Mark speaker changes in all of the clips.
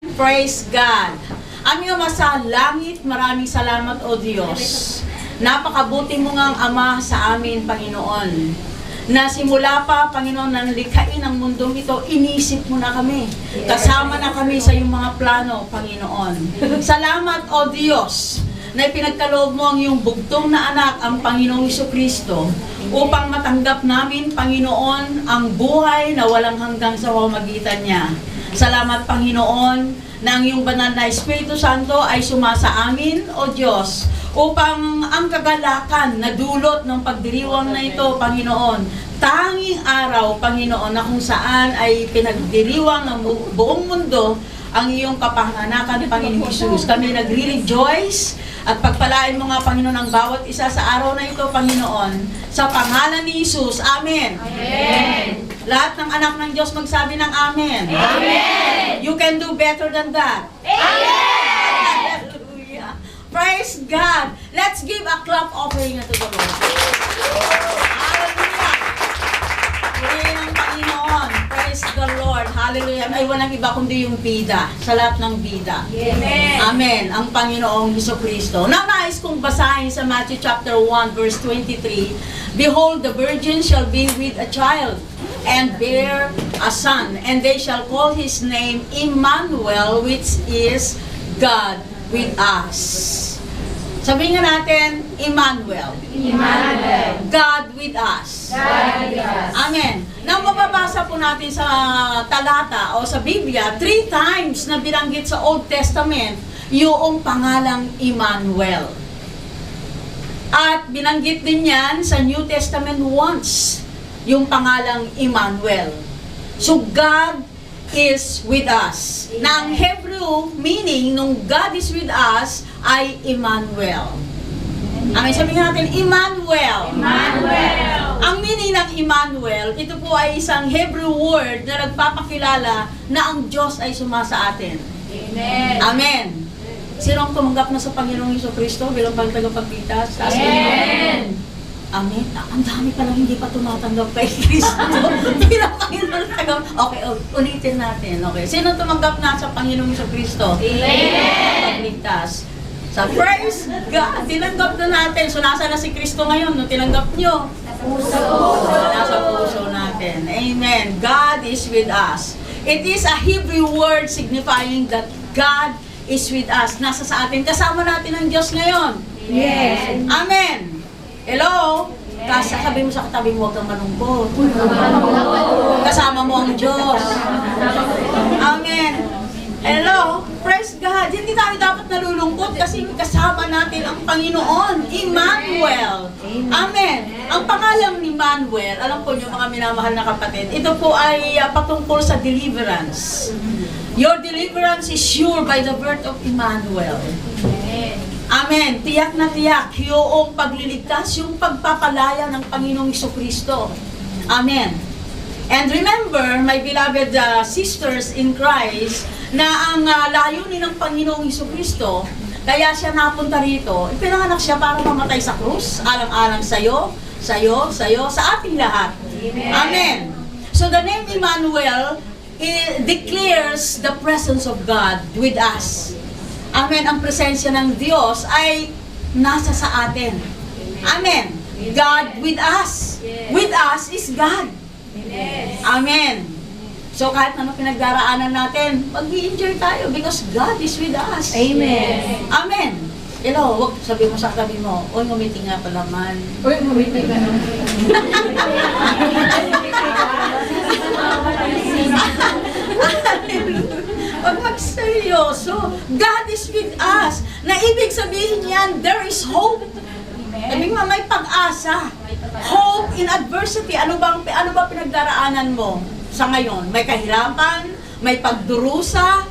Speaker 1: Praise God. Aming Ama sa langit, maraming salamat o Diyos. Napakabuti mo ngang Ama sa amin, Panginoon. Na simula pa, Panginoon, na likhain ang mundong ito, inisip mo na kami. Kasama na kami sa iyong mga plano, Panginoon. Salamat o Diyos na ipinagkaloob mo ang iyong bugtong na anak, ang Panginoong Jesucristo, upang matanggap namin, Panginoon, ang buhay na walang hanggang sa pamamagitan niya. Salamat, Panginoon, na ang iyong banal na Espiritu Santo ay sumasa amin, O Diyos, upang ang kagalakan na dulot ng pagdiriwang na ito, Panginoon, tanging araw, Panginoon, na kung saan ay pinagdiriwang ng buong mundo ang iyong kapanganakan, Panginoon Jesus. Kami nagre-rejoice at pagpalain mo nga, Panginoon, ang bawat isa sa araw na ito, Panginoon, sa pangalan ni Jesus. Amen.
Speaker 2: Amen.
Speaker 1: Lahat ng anak ng Diyos magsabi ng Amen.
Speaker 2: Amen.
Speaker 1: You can do better than that.
Speaker 2: Amen.
Speaker 1: Hallelujah. Praise God. Let's give a clap offering unto the Lord. Hallelujah. Purihin ang Panginoon. Praise the Lord. Hallelujah. Ay walang iba kundi yung bida. Sa lahat ng bida.
Speaker 2: Amen.
Speaker 1: Amen. Ang Panginoong Jesucristo. Now, nais kong basahin sa Matthew chapter 1 verse 23. Behold, the virgin shall be with a child, and bear a son, and they shall call his name Emmanuel, which is God with us. Sabihin nga natin, Emmanuel.
Speaker 2: Emmanuel.
Speaker 1: God with us.
Speaker 2: God with us.
Speaker 1: Amen. Nang mababasa po natin sa talata o sa Biblia, 3 times na binanggit sa Old Testament yung pangalang Emmanuel. At binanggit din yan sa New Testament once, yung pangalang Emmanuel. So God is with us. Na ang Hebrew meaning nung God is with us ay Emmanuel. Amen. Sabihin natin, Emmanuel.
Speaker 2: Emmanuel.
Speaker 1: Ang meaning ng Emmanuel, ito po ay isang Hebrew word na nagpapakilala na ang Diyos ay sumasa atin.
Speaker 2: Amen.
Speaker 1: Amen. Sino ang tumanggap na sa Panginoong Jesucristo bilang tagapagligtas?
Speaker 2: Amen.
Speaker 1: Amen. Ang dami pa lang hindi pa tumatanggap kay Kristo. Bilang Panginoong tagapagligtas. Okay, ulitin natin. Okay. Sino tumanggap na sa Panginoong Jesucristo?
Speaker 2: Amen.
Speaker 1: Tagapagligtas. Sa praise God, tinanggap na natin. So, nasa na si Kristo ngayon nung tinanggap nyo?
Speaker 2: Puso.
Speaker 1: Nasa puso natin. Amen. God is with us. It is a Hebrew word signifying that God is with us. Nasa sa atin. Kasama natin ang Diyos ngayon.
Speaker 2: Yes.
Speaker 1: Amen. Hello? Sabi mo sa katabi mo, huwag kang malungkot. Kasama mo ang Diyos. Amen. Hello? Praise God. Hindi tayo dapat nalulungkot kasi kasama natin ang Panginoon. Emmanuel. Amen. Ang pangalan ni Emmanuel, alam po niyo mga minamahal na kapatid, ito po ay patungkol sa deliverance. Your deliverance is sure by the birth of Emmanuel. Amen. Tiyak na tiyak yung pagliligtas, yung pagpapalaya ng Panginoong Jesucristo. Amen. And remember, my beloved sisters in Christ, na ang layunin ng Panginoong Jesucristo, kaya siya napunta rito, ipinanganak siya para mamatay sa krus, alang-alang sa'yo, sa ating lahat. Amen. So the name Emmanuel declares the presence of God with us. Amen. Ang presensya ng Diyos ay nasa sa atin. Amen. God with us. With us is God. Amen. So kahit ano pinagdaraanan natin, mag-i-enjoy tayo because God is with us.
Speaker 2: Amen.
Speaker 1: Amen. Hello, wag sabi mo sa tabi mo, oy, ngumiti nga pala man.
Speaker 2: Uy, mabiti ka na.
Speaker 1: Pag magseryoso, God is with us. Na ibig sabihin yan, there is hope. Sabi nga, may pag-asa. Hope in adversity. Ano ba pinagdaraanan mo sa ngayon? May kahirapan, may pagdurusa,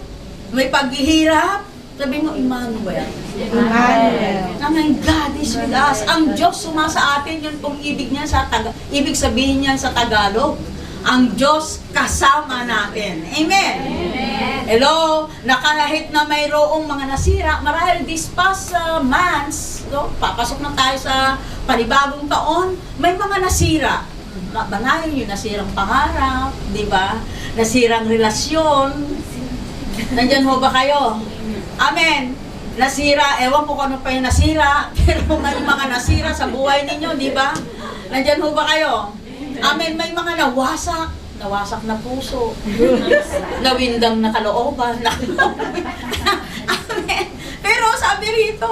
Speaker 1: may paghihirap. Sabi mo, Emmanuel.
Speaker 2: Emmanuel.
Speaker 1: Amen. God is with us. Ang Diyos sumasa atin, yun pong ibig sabihin niyan sa Tagalog. Ang Diyos kasama natin. Amen. Hello, na kahit na mayroong mga nasira, marahil this past months, papasok na tayo sa panibagong taon, may mga nasira. Banahin yung nasirang pangarap, di ba? Nasirang relasyon, Nandyan ho ba kayo? Amen. Nasira, ewan ko kung ano pa yung nasira, pero may mga nasira sa buhay ninyo, di ba? Nandyan ho ba kayo? Amen. May mga nawasak na puso, nawindang na kalooban. Amen. Pero sabi rito,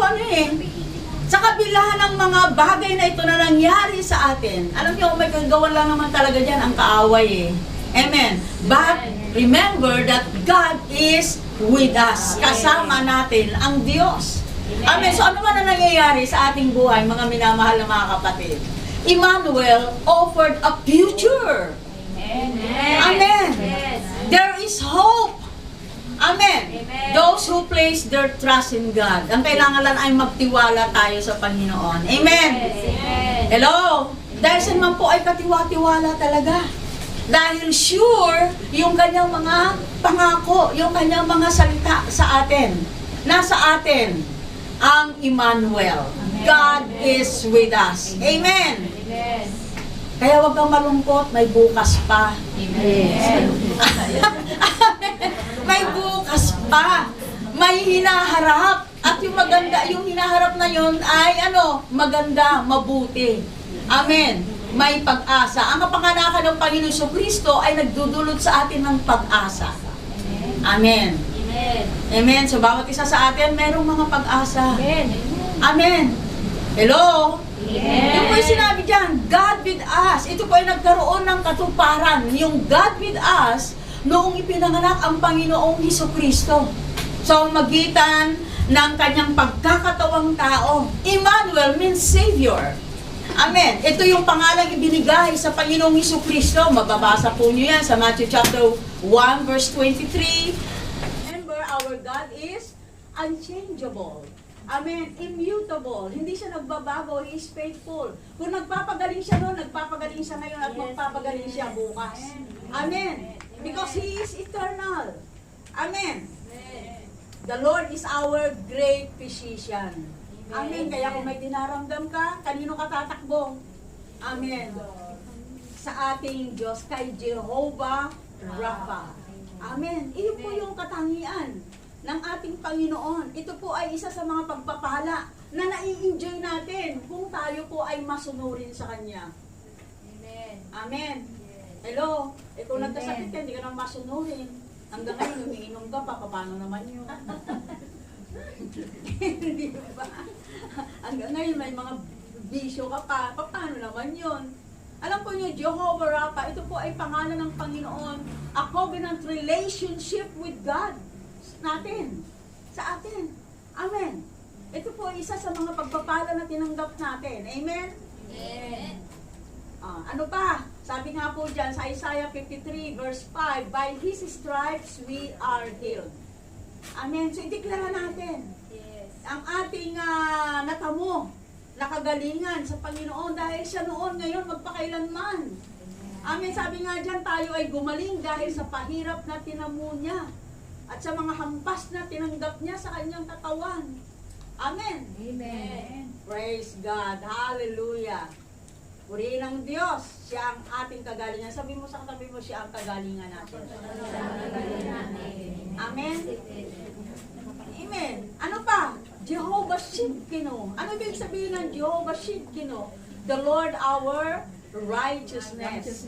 Speaker 1: sa kabila ng mga bagay na ito na nangyari sa atin, alam niyo, may kagawan lang naman talaga dyan ang kaaway Amen. But remember that God is with us. Kasama natin ang Diyos. Amen. So ano man ang nangyayari sa ating buhay, mga minamahal na mga kapatid? Emmanuel offered a future. Amen. There is hope. Amen. Those who place their trust in God. Ang kailangan lang ay magtiwala tayo sa Panginoon. Amen. Hello? Dahil sa naman po ay katiwa-tiwala talaga. Dahil sure yung kanyang mga pangako, yung kanyang mga salita sa atin. Nasa atin ang Emmanuel. God is with us. Amen. Kaya wag kang malungkot, may bukas pa. May bukas pa. May hinaharap. At yung maganda, yung hinaharap na yun ay maganda, mabuti. Amen. May pag-asa. Ang kapanganakan ng Panginoon Jesucristo ay nagdudulot sa atin ng pag-asa. Amen. Amen. So bawat isa sa atin mayroong mga pag-asa. Amen. Hello? Yung po yung sinabi dyan, God with us. Ito po ay nagkaroon ng katuparan. Yung God with us, noong ipinanganak ang Panginoong Jesucristo. So magitan ng kanyang pagkakatawang tao. Emmanuel means Savior. Amen. Ito yung pangalang ibinigay sa Panginoong Jesucristo. Mababasa po nyo yan sa Matthew chapter 1 verse 23. Remember, our God is unchangeable. Amen. Immutable. Hindi siya nagbabago. He is faithful. Kung nagpapagaling siya noon, nagpapagaling siya ngayon at magpapagaling siya bukas. Amen. Because He is eternal. Amen. The Lord is our great physician. Amen. Kaya kung may dinaramdam ka, kanino ka tatakbo? Amen. Sa ating Diyos, kay Jehovah Rapha. Amen. Iyon po yung katangian ng ating Panginoon. Ito po ay isa sa mga pagpapala na nai-enjoy natin kung tayo po ay masunurin sa Kanya. Amen. Hello? Kung nagkasakit ka, hindi ka nang masunurin. Hanggang ngayon, umiinom ka pa, paano naman yun? Hindi ba? Hanggang ngayon may mga bisyo ka pa. Paano naman yun? Alam po niyo, Jehovah Rapha, ito po ay pangalan ng Panginoon. A covenant relationship with God natin. Sa atin. Amen. Ito po ay isa sa mga pagpapala na tinanggap natin. Amen? Amen. Ano pa? Sabi nga po dyan sa Isaiah 53 verse 5, by His stripes we are healed. Amen. So, ideklara natin ang ating natamo na kagalingan sa Panginoon dahil siya noon, ngayon, magpakailanman. Amen. Sabi nga dyan, tayo ay gumaling dahil sa pahirap na tinamo niya at sa mga hampas na tinanggap niya sa kanyang katawan. Amen. Amen. Praise God. Hallelujah. Purihin ang Diyos. Siya ang ating kagalingan. Sabi mo sa katabi mo, siya ang kagalingan natin. Amen. Amen. Ano pa? Jehovah Shidkino. Ano ibig sabihin ng Jehovah Shidkino? The Lord our righteousness.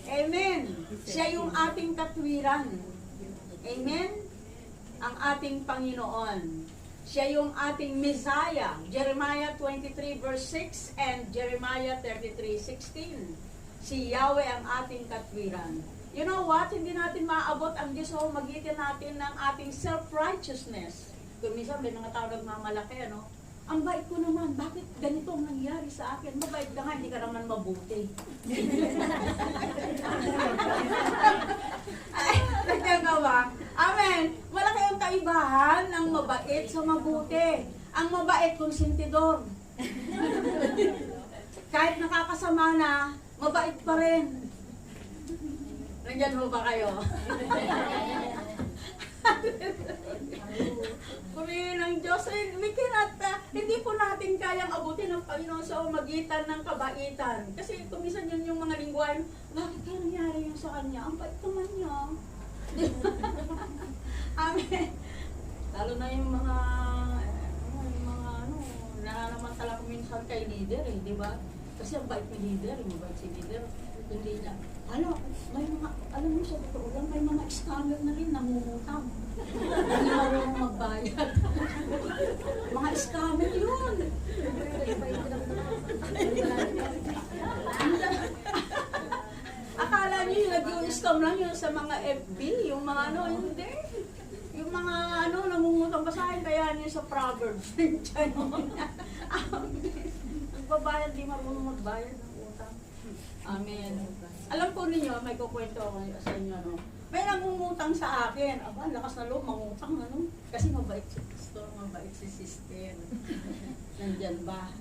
Speaker 1: Amen. Siya yung ating katwiran. Amen. Ang ating Panginoon. Siya yung ating Messiah. Jeremiah 23 verse 6 and Jeremiah 33:16. Si Yahweh ang ating katwiran. You know what? Hindi natin maabot ang Diyos o magitan natin ng ating self-righteousness. Kung minsan may mga tao nagmamalaki, ang bait ko naman, bakit ganito ang nangyari sa akin? Mabait ka nga, hindi ka naman mabuti. Ay, nagkagawa. Amen. Malaki ang kaibahan ng mabait sa mabuti. Ang mabait konsentidor. Kahit nakakasama na, mabait pa rin. Nandiyan ho ba kayo? Purihin ng Diyos. We cannot, hindi po natin kayang abutin ng Panginoon sa magitan ng kabaitan. Kasi kumisan yun yung mga lingwahe, bakit kaya nangyari yun sa kanya? Ang bait naman niya. Amen. Lalo na yung mga, nananamantala ko minsan kay leader eh, di ba? Kasi ang bait ni leader, yung bait si leader, hindi niya. May mga, alam mo sa totoo lang, may mga scammer na rin nangungutang. Hindi marunong magbayad. Mga scammer yun. Akala niyo yung scam lang yun sa mga FB, yung mga hindi. Yung mga nangungutang basahin, kaya niyo sa Proverbs. Magbabayad, di marunong magbayad ng utang. Amen. Alam po ninyo, may kukwento ako sa inyo, may nangungutang sa akin. Aba, lakas na loob, mangutang, Kasi mabait si pastor, mabait si sister. Nandyan ba?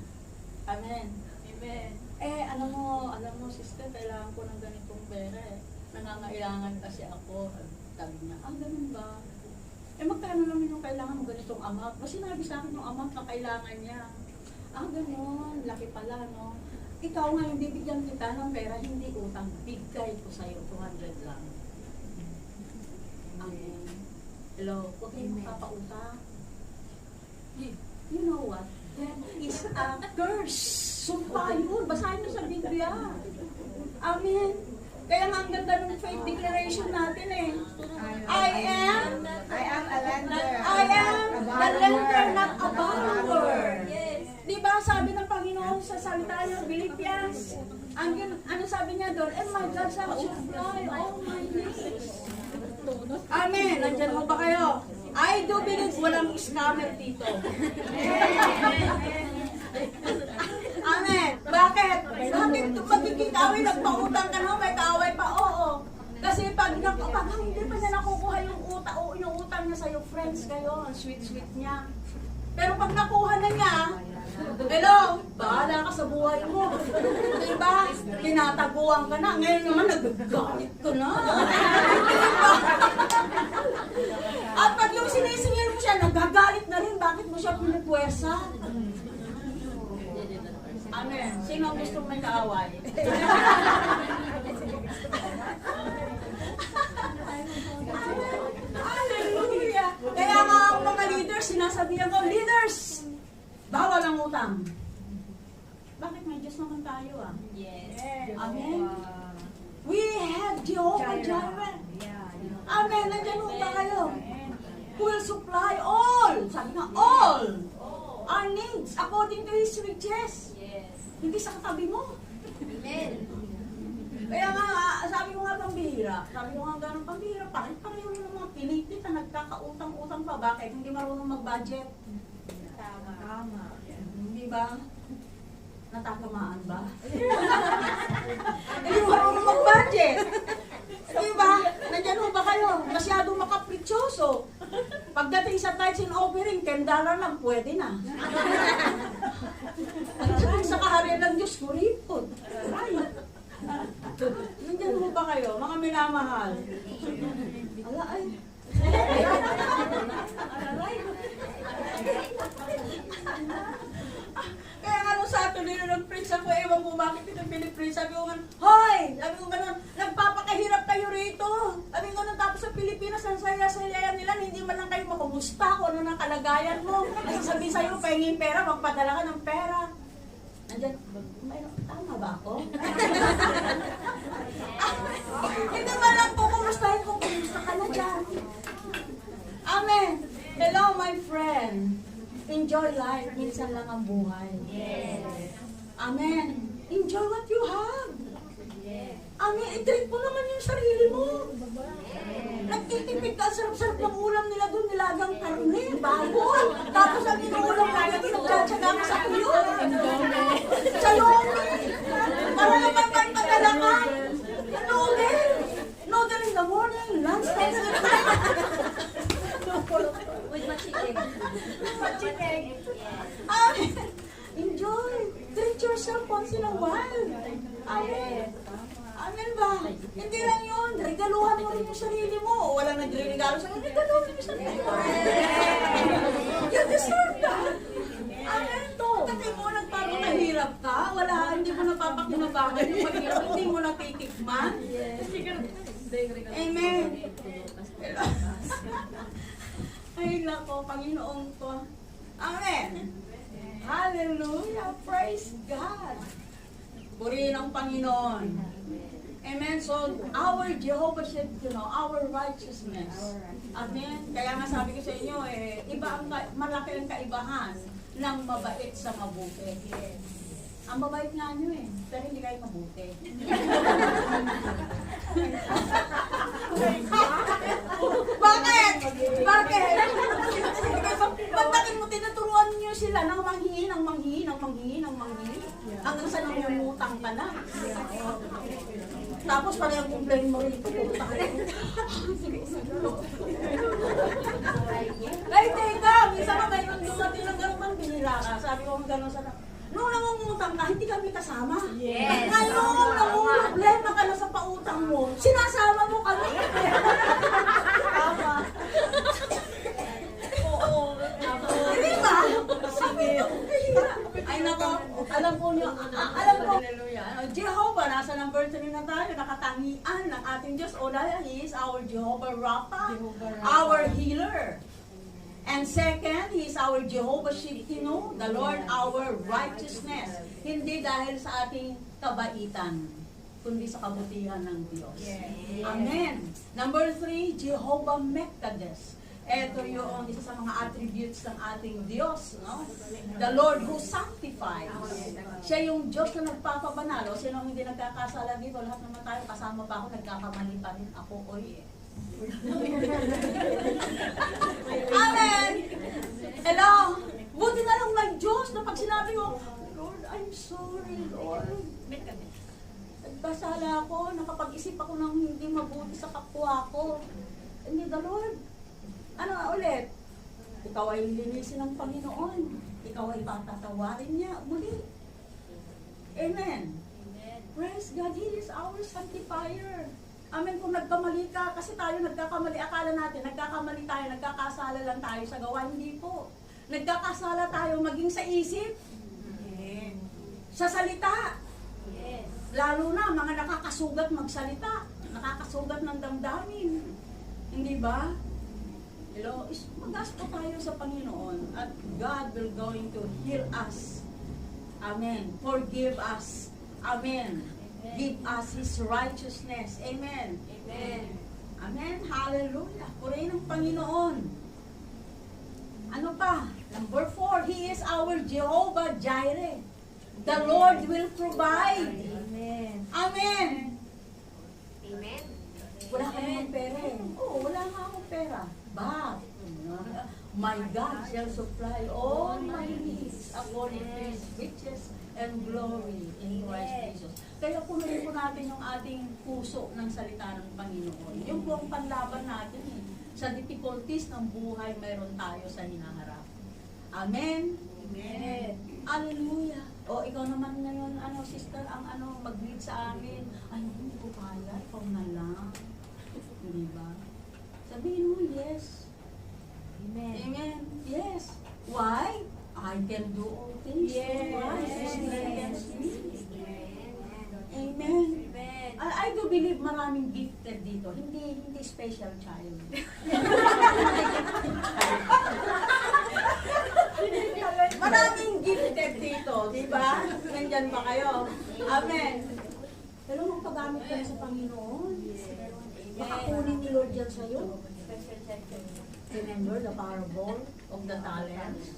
Speaker 1: Amen. Amen. Alam mo, sister, kailangan ko ng ganitong pera eh. Nangangailangan kasi ako. Sabi niya, ganun ba? Magkano naman yung kailangan mo ganitong amount? Kasi sinabi sa akin yung amount na kailangan niya. Ganun, laki pala, no? Ikaw ngayon, bibigyan kita ng pera, hindi utang. Bigay ko sa'yo, 200 lang. Amen. Hello, huwag kayong mapapautang. You know what? That is a curse. Sumpa yun. Basahin mo sa Biblia. Amen. Kaya nga ang ganda ng faith declaration natin eh. I am
Speaker 2: a lender.
Speaker 1: I am the lender, not a borrower. Diba sabi ng Panginoon sa salita niya, Philippians, ano sabi niya doon? And my God shall supply all my needs. Amen. Nandyan mo ba kayo? I do believe walang scammer dito. Amen. Bakit? Bakit magiging kaaway, nagpautang ka na, may kaaway pa? Oo. Kasi pag hindi pa niya nakukuha yung utang niya sa'yo, friends kayo, ang sweet-sweet niya. Pero pag nakuha na niya, hello, bahala ka sa buhay mo. Diba? Tinataguan ka na. Ngayon naman, nagagalit ka na. Diba? At pag yung sinisingil mo siya, nagagalit na rin. Bakit mo siya pinipwersa? Amen. Sino ang gusto may kaaway? Hallelujah! Kaya nga ang mga leaders, sinasabihan ko, leaders, bawal ang utang. Bakit may Diyos naman tayo Yes. Amen. We have Jehovah Jireh. Amen. Nandiyan mo ba kayo? Who will supply all. Sabi nga, all. Our needs according to His riches. Hindi sa katabi mo. Amen. Kaya nga, sabi ko nga pambihira. Sabi ko nga ganun pambihira. Pareho ng mga Pilipit na nagkakautang-utang pa. Bakit? Hindi marunong mag-budget. Tama. Hindi ba? Natatamaan ba? Hindi marunong mag-budget. Hindi ba? Nandiyan mo ba kayo? Masyadong makapritsyoso. Pagdating sa tithes and offering, $10 lang, pwede na. Pagdating sa kaharian ng Diyos, kuripot. Right. Nandiyan mo ba kayo? Mga minamahal. Ala ay. Kaya nga nung Saturday na nag-preach ako, ewan ko bakit pinag-preach. Sabi ko nga, hoy! Sabi ko nga, nagpapakahirap kayo rito. Sabi ko nga, tapos sa Pilipinas, ang saya-saya nila, hindi man lang kayo makumusta kung ano na kalagayan mo. Kasi sabi sa'yo, pahingin pera, magpadala ka ng pera. Nandiyan, tama ba ako? Hindi ba lang po kumustahin kung kumusta ka na dyan? Amen. Hello, my friend. Enjoy life. Minsan lang ang buhay. Yes. Amen. Enjoy what you have. Yes. Amen. I-treat mo naman yung sarili mo. Nagtitipid ka, sarap-sarap ng ulam nila doon, nilagang karne, baboy. Tapos ang inuulam na natin, nagtsatsaga ka sa iyo. Sa lomi. Para naman magpadala ka. Noodle. Noodle in the morning, lunch time.
Speaker 3: With machinig.
Speaker 1: Machinig. Amen. Enjoy. Treat yourself once in a while. Amen. Amen ba? Hindi lang yun. Regaluhan mo rin yung sarili mo. Walang nagre-regalo sa'yo. Regaluhan mo yung sarili mo. You deserve that. Amen to. Kasi mo nagpapang nahirap ka. Wala, hindi mo napapakinabangan yung mahirap. Hindi mo natitikman. Amen. dakila ko, Panginoon ko. Amen. Hallelujah. Praise God. Purihin ang Panginoon. Amen. So, our Jehovah said, our righteousness. Amen. Kaya nga sabi ko sa inyo, iba ang malaki ang kaibahan ng mabait sa mabuti. Ang mabait nga nyo pero hindi kayo mabuti. Bakit? Bakit? Pagdating mo, tinuturuan nyo sila ng manghingi, ng manghingi, ng manghingi, ng manghingi. Hanggang sa nangungutang ka na. Tapos pala yung complain mo rito. Ay, teka, minsan ka mayroon dumating ng gano'n, binila ka. Sabi ko gano'n sa nung nangungutang ka, hindi kami kasama.
Speaker 2: Yes.
Speaker 1: Ngayon, problema ka na sa pautang mo, sinasama mo kami. Tama. Oo. Hindi ba? Sige. Ay nako, alam po nyo, alam po, Jehovah, nasa number 3 na tayo, nakatangian ng ating Diyos. Una, He is our Jehovah Rapha, our healer. And second, He is our Jehovah Shikino, the Lord our righteousness. Hindi dahil sa ating kabaitan, kundi sa kabutihan ng Diyos. Amen. Number 3, Jehovah Mekades. Ito yung isa sa mga attributes ng ating Diyos, no? The Lord who sanctifies. Siya yung Diyos na nagpapabanalo. Sino ang hindi nagkakasala dito? Lahat naman tayo, kasama pa ako, nagkakamali pa rin ako. Oy, Amen! Hello! Buti na lang may Diyos na pag sinabi ko, Lord, I'm sorry, Lord. Nagkasala ako, nakapag-isip ako ng hindi mabuti sa kapwa ko. Hindi, the Lord. Ano nga ulit? Ikaw ay linisin ng Panginoon. Ikaw ay patatawarin niya. Muli. Amen. Praise God, He is our sanctifier. Amen, kung nagkamali ka, kasi tayo nagkakamali, akala natin, nagkakamali tayo, nagkakasala lang tayo sa gawa, hindi po. Nagkakasala tayo maging sa isip, sa salita. Lalo na, mga nakakasugat magsalita, nakakasugat ng damdamin. Hindi ba? Hello, mag-ask po tayo sa Panginoon at God will going to heal us. Amen. Forgive us. Amen. Give us His righteousness. Amen. Amen. Amen. Hallelujah. Purihin ang Panginoon. Ano pa? Number 4, He is our Jehovah Jireh. The Lord will provide.
Speaker 2: Amen.
Speaker 1: Amen.
Speaker 3: Amen.
Speaker 1: Wala ka naman pera eh. Oo, wala nga akong pera. But, my God shall supply all my needs according to His riches and glory in Christ Jesus. Kaya punuin po natin yung ating puso ng salita ng Panginoon. Yung po ang panlaban natin eh. Sa difficulties ng buhay, mayroon tayo sa hinaharap. Amen? Amen. Hallelujah. O, ikaw naman ngayon, sister, mag-lead sa amin. Ay, hindi ko kaya. Ikaw na lang. Hindi ba? Sabihin mo, yes.
Speaker 2: Amen.
Speaker 1: Amen. Yes. Why? I can do all things through Christ who strengthens me. Amen. I do believe maraming gifted dito. Hindi special child. Maraming gifted dito, di ba? Nandyan ba kayo? Amen. Pero nung paggamit ka na sa Panginoon, makakunin ni Lord yan sa'yo. Remember the parable of the talents?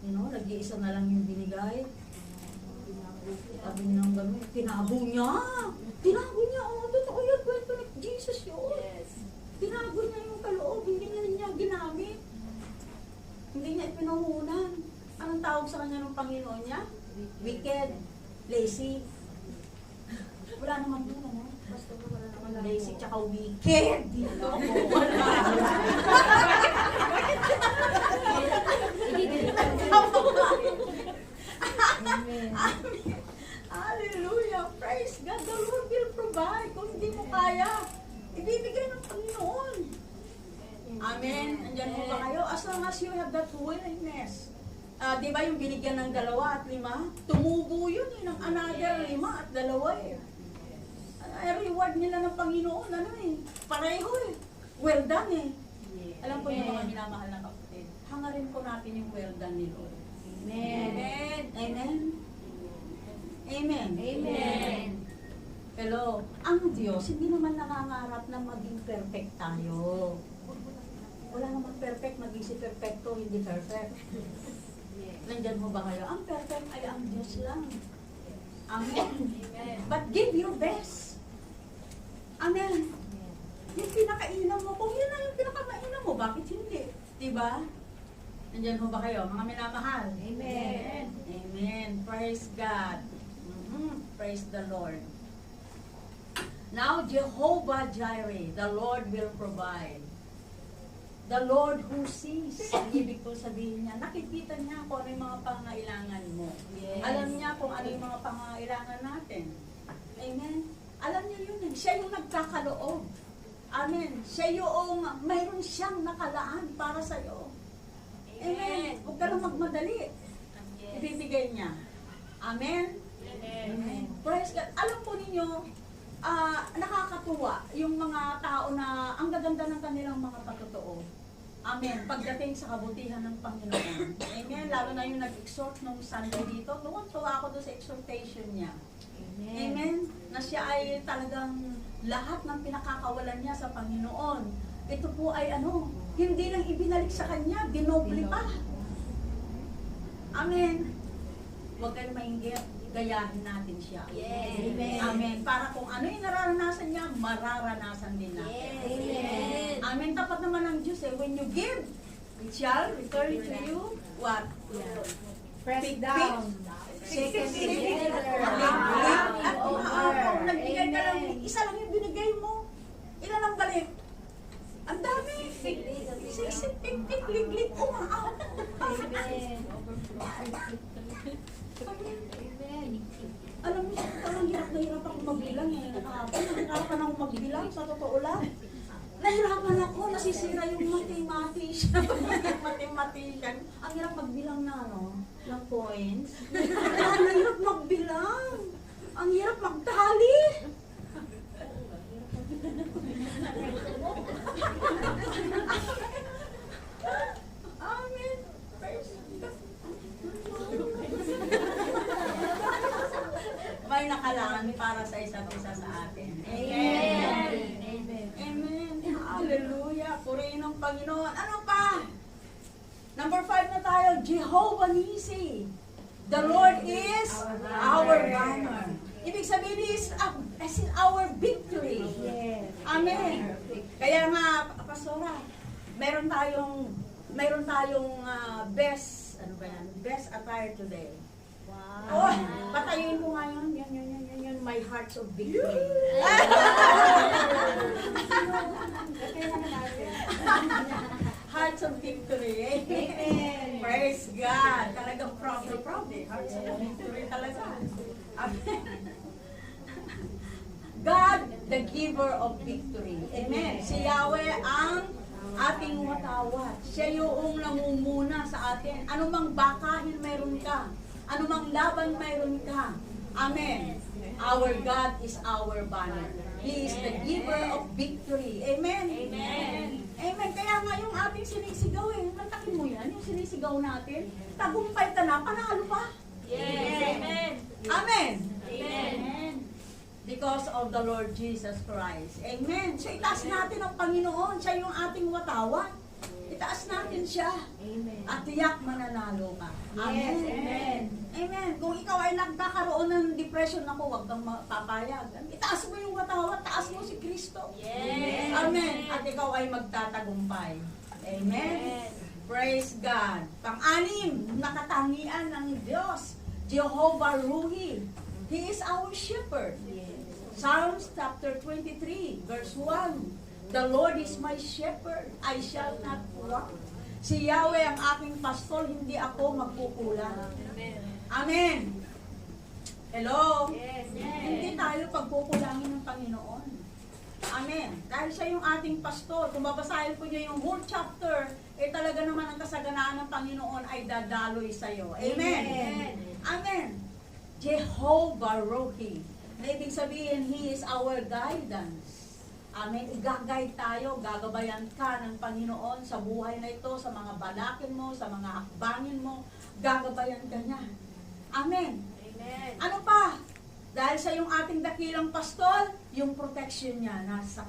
Speaker 1: Nag-iisa na lang yung binigay. Sabi niya ng gano'n, tinago niya. Tinago niya, totoo yun, kwento ni Jesus yun. Tinago niya yung kaloob, hindi niya ginamit. Hindi niya ipinuhunan. Anong tawag sa kanya ng Panginoon niya? Wicked, lazy. Wala naman doon, ano? Basta wala naman lazy, tsaka wicked. Dito, wala. Amen. Hallelujah. Praise God. The Lord will provide. Kung hindi mo kaya, ibibigay ng Panginoon. Amen. Andyan mo ba kayo? As long as you have that willingness. Di ba yung binigyan ng 2 at 5? Tumubo yun ng another 5 at 2 eh. Reward nila ng Panginoon, pareho eh. Well done eh. Alam po yung mga minamahal na kapatid. pasalamatahin po natin yung well done ni Lord.
Speaker 2: Amen.
Speaker 1: Amen. Amen. Amen.
Speaker 2: Amen.
Speaker 1: Hello. Ang Diyos, hindi naman nangangarap na maging perfect tayo. Wala namang perfect, maging si perfecto, hindi perfect. Nandyan mo ba kayo? Ang perfect ay ang Diyos lang. Amen. But give your best. Amen. Yung pinakainom mo, kung yun na yung pinakamainom mo, bakit hindi? Diba? Nandyan mo ba kayo, mga minamahal?
Speaker 2: Amen.
Speaker 1: Amen. Praise God. Praise the Lord. Now, Jehovah Jireh, the Lord will provide. The Lord who sees. Ang ibig ko sabihin niya, nakikita niya kung ano yung mga pangailangan mo.
Speaker 2: Yes.
Speaker 1: Alam niya kung ano yung mga pangailangan natin. Amen. Alam niya yun. Siya yung nagkakaloob. Amen. Siya yung mayroon siyang nakalaan para sa'yo. Amen. Huwag ka lang magmadali. Ibibigay niya. Amen. Amen. Praise God. Alam po ninyo, nakakatuwa yung mga tao na ang gaganda ng kanilang mga patotoo. Amen. Pagdating sa kabutihan ng Panginoon. Amen. Lalo na yung nag-exhort nung Sunday dito. Tuwa ako doon sa exhortation niya. Amen. Na siya ay talagang lahat ng pinakakawalan niya sa Panginoon. Ito po ay hindi lang ibinalik sa kanya, dinoble pa. Amen. Huwag kayong mainggit. Gayahin natin siya.
Speaker 2: Yes.
Speaker 1: Amen. Amen. Para kung ano yung nararanasan niya, mararanasan din natin.
Speaker 2: Amen.
Speaker 1: Amen. Tapat naman ng Diyos when you give, it shall return to you what?
Speaker 2: Press
Speaker 1: Big
Speaker 2: down.
Speaker 1: Second
Speaker 2: together.
Speaker 1: Kung nagbigay ka lang, isa lang yung binigay mo. Ilan ang balik? Ang dami. Siksik, tik, liglig, umaaw. Alam mo, parang hirap na hirap ako magbilang eh. Nahirapan ako magbilang, sa totoo lang. Nahirapan ako, nasisira yung mathematician. Mathematician. Ang hirap magbilang na, ng points. Ang hirap magbilang. Ang hirap magtali. Amen. Praise God. May nakalaan para sa isa't isa sa atin. Amen.
Speaker 2: Amen.
Speaker 1: Amen. Hallelujah. Purihin ang Panginoon. Ano pa? Number 5 na tayo. Jehovah Nisi. The Lord is our banner. Ibig sabihin is our victory.
Speaker 2: Yes.
Speaker 1: Amen. Kaya nga, Pastora, meron tayong best attire today.
Speaker 2: Wow.
Speaker 1: Oh, patayin ko nga yun. Yan, my hearts of victory. Hearts of victory.
Speaker 2: Amen.
Speaker 1: Praise God. Talagang proud eh. Hearts of victory talaga. Amen. God, the giver of victory. Amen. Si Yahweh ang ating watawat. Siya yung namumuna sa atin. Anumang bakahin mayroon ka. Anumang laban mayroon ka. Amen. Our God is our banner. He is the giver of victory. Amen.
Speaker 2: Amen.
Speaker 1: Amen. Kaya nga yung ating sinisigaw mantakin mo yan, yung sinisigaw natin, tagumpay ka na, panalo pa.
Speaker 2: Yes. Amen.
Speaker 1: Amen.
Speaker 2: Amen.
Speaker 1: Because of the Lord Jesus Christ. Amen. So itaas natin ang Panginoon. Siya yung ating watawat. Itaas natin siya.
Speaker 2: Amen.
Speaker 1: At tiyak mananalo ka. Amen.
Speaker 2: Yes. Amen.
Speaker 1: Amen. Kung ikaw ay nagkakaroon ng depression, ako, huwag kang papayag. Itaas mo yung watawat, taas mo si Kristo.
Speaker 2: Yes.
Speaker 1: Amen. At ikaw ay magtatagumpay. Amen. Praise God. Pang-anim, nakatangian ng Diyos. Jehovah Ruhi. He is our shepherd. Psalms chapter 23, verse 1. The Lord is my shepherd, I shall not want. Si Yahweh ang aking pastol, hindi ako magkukulang. Amen. Hello?
Speaker 2: Yes.
Speaker 1: Hindi tayo pagkukulangin ng Panginoon. Amen. Dahil siya yung ating pastor. Kung babasahin po niyo yung whole chapter, talaga naman ang kasaganaan ng Panginoon ay dadaloy sa'yo. Amen.
Speaker 2: Amen.
Speaker 1: Amen. Jehovah Rohi. Na ibig sabihin, He is our guidance. Amen. I-guide tayo, gagabayan ka ng Panginoon sa buhay na ito, sa mga balakin mo, sa mga hakbangin mo, gagabayan ka niya. Amen.
Speaker 2: Amen.
Speaker 1: Ano pa? Dahil sa yung ating dakilang pastol, yung protection niya nasa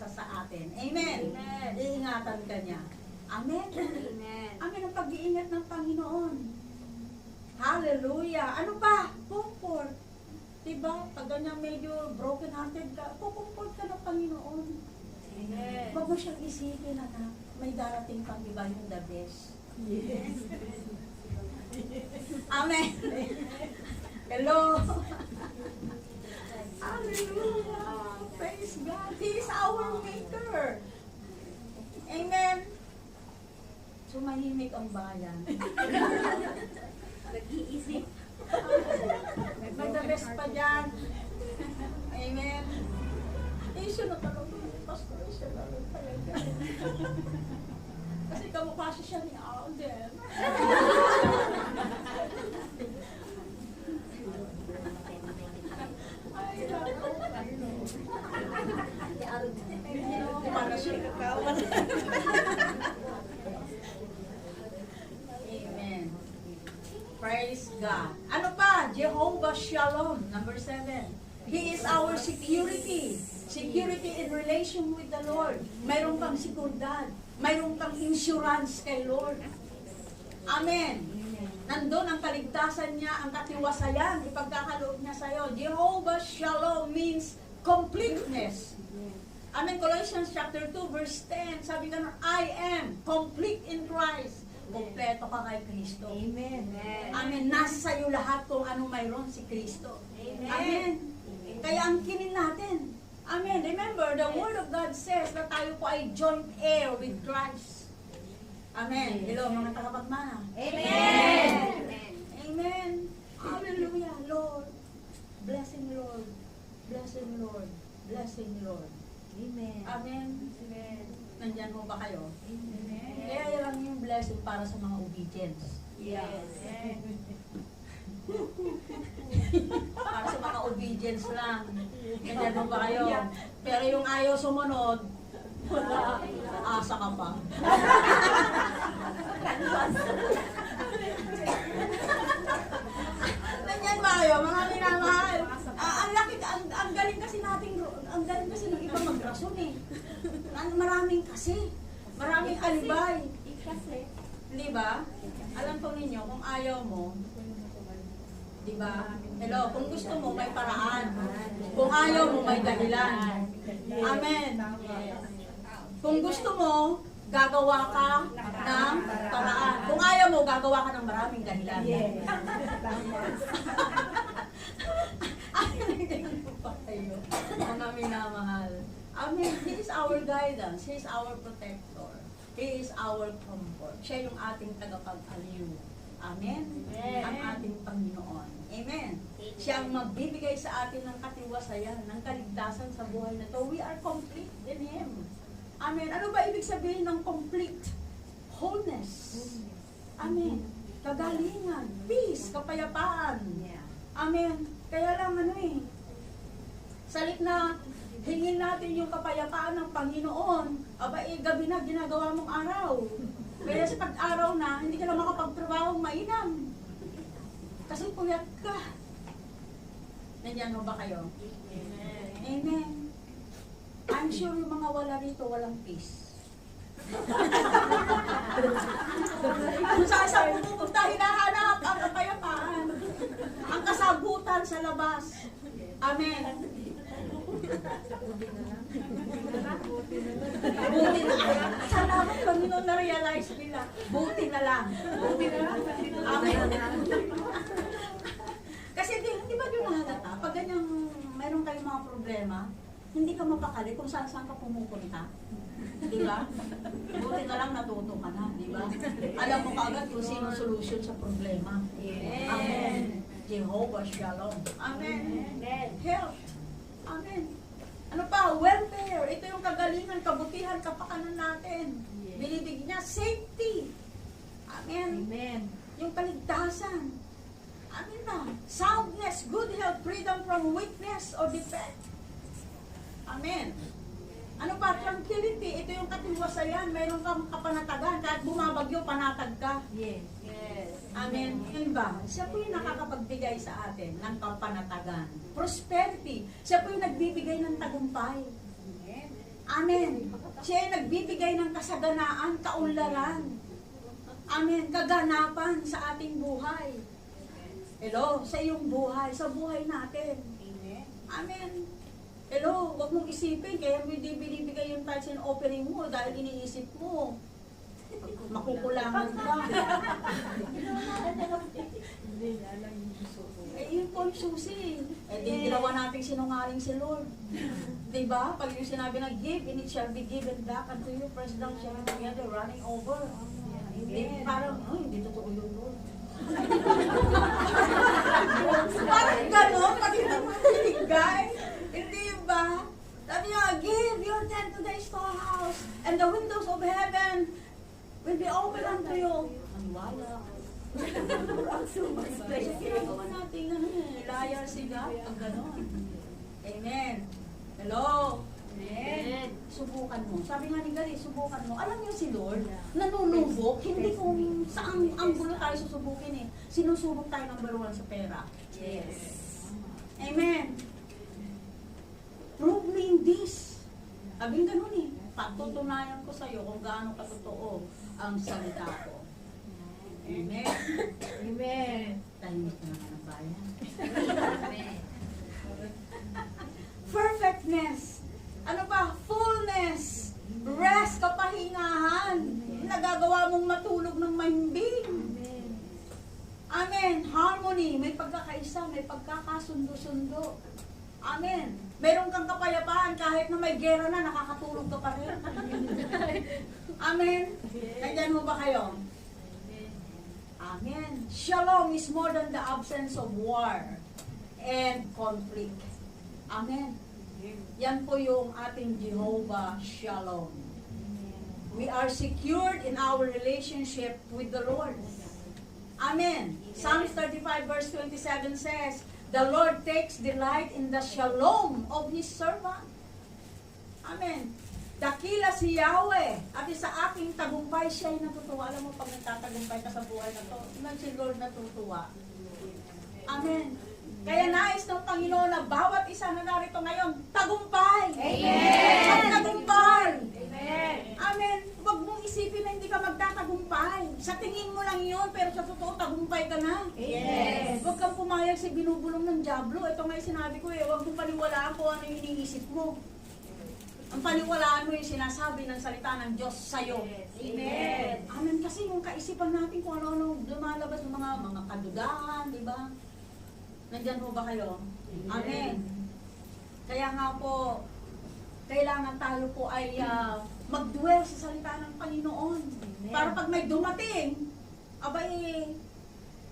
Speaker 1: sa atin. Amen.
Speaker 2: Amen.
Speaker 1: Iingatan ka niya. Amen.
Speaker 3: Amen.
Speaker 1: Amen ang pag-iingat ng Panginoon. Hallelujah. Ano pa? Comfort. Diba? Pag ganyan medyo broken-hearted ka, kukumport ka ng Panginoon.
Speaker 2: Amen.
Speaker 1: Huwag mo siyang isipin, anak. May darating pang iba yung the best.
Speaker 2: Yes.
Speaker 1: Amen. Hello. Hallelujah. Praise God. He is our maker. Amen. Sumahimik ang bayan.
Speaker 3: Nag-iisip.
Speaker 1: May the best pa dyan. Amen. Eh, siya na talaga. Pastor, siya na talaga. Kasi kamukha siya ni Alden. Ay, naku. Para siya kakawan. Amen. Praise God. Ano pa? Jehovah Shalom, number 7. He is our security. Security in relation with the Lord. Mayroon kang seguridad. Mayroon kang insurance kay Lord. Amen. Nandun ang kaligtasan niya, ang katiwasayan, ipagkakaloob niya sa'yo. Jehovah Shalom means completeness. Amen. Colossians chapter 2 verse 10, sabi ka I am complete in Christ. Kompleto ka kay Kristo.
Speaker 2: Amen.
Speaker 1: Amen. Nasa sa'yo lahat kung ano mayroon si Kristo.
Speaker 2: Amen.
Speaker 1: Amen. Kaya ang kinin natin. Amen. Remember, the Word of God says na tayo po ay joint heir with Christ. Amen. Hello, mga tagapagmana.
Speaker 2: Amen.
Speaker 3: Amen.
Speaker 1: Amen. Hallelujah, Lord. Blessing, Lord. Blessing, Lord. Blessing, Lord.
Speaker 2: Amen.
Speaker 1: Amen.
Speaker 2: Amen.
Speaker 1: Nandyan mo ba kayo?
Speaker 2: Amen.
Speaker 1: Kaya yan lang yung blessing para sa mga obedience.
Speaker 2: Yes.
Speaker 1: Para sa mga obedience lang. Nandyan mo ba kayo? Pero yung ayaw sumunod, asa ka pa. Nandyan ba kayo, mga minamahal? Ang galing kasi ang galing kasi ng iba magrason eh. Maraming kasi. Maraming alibay.
Speaker 2: Kasi.
Speaker 1: Di ba? Alam po ninyo, kung ayaw mo, di ba? Hello, kung gusto mo, may paraan. Kung ayaw mo, may dahilan. Amen. Kung gusto mo, gagawa ka ng paraan. Kung ayaw mo, gagawa ka ng maraming dahilan. Mga minamahal. Amen. He is our guidance. He is our protector. He is our comfort. Siya yung ating tagapag-aliw. Amen?
Speaker 2: Amen.
Speaker 1: Ang ating Panginoon. Amen. Siya ang magbibigay sa atin ng katiwasayan, ng kaligtasan sa buhay na to. We are complete in Him. Amen. Ano ba ibig sabihin ng complete? Wholeness. Amen. Kagalingan, peace, kapayapaan. Amen. Kaya lang salit na hingin natin yung kapayapaan ng Panginoon, gabi na ginagawa mong araw. Kaya sa pag-araw na, hindi ka na makapagtrabaho mainam. Kasi puyat ka. Nandiyan mo ba kayo? Amen. I'm sure yung mga wala rito, walang peace. Kung saan sa pupunta, hinahanap ang kapayapaan. Ang kasagutan sa labas. Amen. Buti na lang. Salamat Panginoon na realize nila. Buti na lang. Buti na lang. Amen. Kasi di ba yung nahalata? Pag ganyang mayroon kayong mga problema, hindi ka mapakali kung saan ka pumupunta. Di ba? Buti na lang natuto ka na, di ba? Alam mo kaagad kung sino solution sa problema. Amen. Jehovah Shalom. Amen. Health. Amen. Ano pa? Welfare. Ito yung kagalingan, kabutihan, kapakanan natin. Binibigyan niya safety. Amen.
Speaker 2: Amen.
Speaker 1: Yung kaligtasan. Amen na. Soundness, good health, freedom from weakness or defect. Amen. Ano pa? Tranquility. Ito yung katiwasayan. Mayroon kang kapanatagan. Kahit bumabagyo, panatag ka.
Speaker 2: Yes.
Speaker 1: Amen. Yun ba? Siya po yung nakakapagbigay sa atin ng kapanatagan. Prosperity. Siya po yung nagbibigay ng tagumpay. Amen. Siya yung nagbibigay ng kasaganaan, kaunlaran. Amen. Kaganapan sa ating buhay. Hello, sa iyong buhay, sa buhay natin. Amen. Hello, huwag mong isipin, kaya hindi binibigay yung tithes and offering mo dahil iniisip mo. Makukulangan ka. Eh, yun po yung susi. Eh, di ginawa natin sinungaling si Lord. Diba? Pag yung sinabi na give, and it shall be given back unto you, pressed down, shaken together, running over. Hindi, parang, hindi totoo yun, Lord. Parang gano'n, pag hindi mo binigay. Hindi ba? Sabi niya, give your tent to the storehouse, and the windows of heaven will be open unto you. Ang wala. Kasi ginagawa natin liar si God. Ang gano'n. Amen. Hello. Amen. Subukan mo. Sabi nga ni Gary, subukan mo. Alam niyo si Lord, nanunubok, hindi kung saan anggulo tayo susubukin eh. Sinusubok tayo number 1 sa pera.
Speaker 2: Yes.
Speaker 1: Amen. Prove me in this. Sabi nga ganun eh. Patutunayan ko sa'yo kung gaano katotoo ang salita ko. Amen.
Speaker 2: Amen.
Speaker 1: Tahimik na naman ang bayan.
Speaker 3: Amen.
Speaker 1: Perfectness. Ano ba? Fullness. Rest, kapahingahan. Nagagawa mong matulog ng mahimbing. Amen. Harmony. May pagkakaisa, may pagkakasundo-sundo. Amen. Meron kang kapayapaan kahit na may gera na, nakakatulog ka pa rin. Amen. Nandiyan mo ba kayo? Amen. Shalom is more than the absence of war and conflict. Amen. Yan po yung ating Jehovah Shalom. We are secured in our relationship with the Lord. Amen. Psalms 35 verse 27 says, the Lord takes delight in the shalom of His servant. Amen. Dakila si Yahweh, at sa aking tagumpay siya'y natutuwa. Alam mo, pag nagtatagumpay ka sa buhay na to, ilan si Lord natutuwa. Amen. Kaya nais ng Panginoon na bawat isa na narito ngayon, tagumpay.
Speaker 2: Amen.
Speaker 1: Tagumpay.
Speaker 2: Amen.
Speaker 1: Amen. Huwag mong isipin na hindi ka magtatagumpay. Sa tingin mo lang yun, pero sa totoo, tagumpay ka na.
Speaker 2: Yes.
Speaker 1: Huwag kang pumayag sa binubulong ng dyablo. Ito nga yung sinabi ko eh, huwag mong paniwalaan kung ano yung iniisip mo. Ang paniwalaan mo yung sinasabi ng salita ng Diyos sa'yo.
Speaker 2: Amen.
Speaker 1: Amen. Kasi yung kaisipan natin kung ano-ano lumalabas ng mga kadudahan, di ba? Nandyan po ba kayo? Amen. Kaya nga po, kailangan tayo po ay mag-dwell sa salita ng Panginoon.
Speaker 2: Amen.
Speaker 1: Para pag may dumating, abay,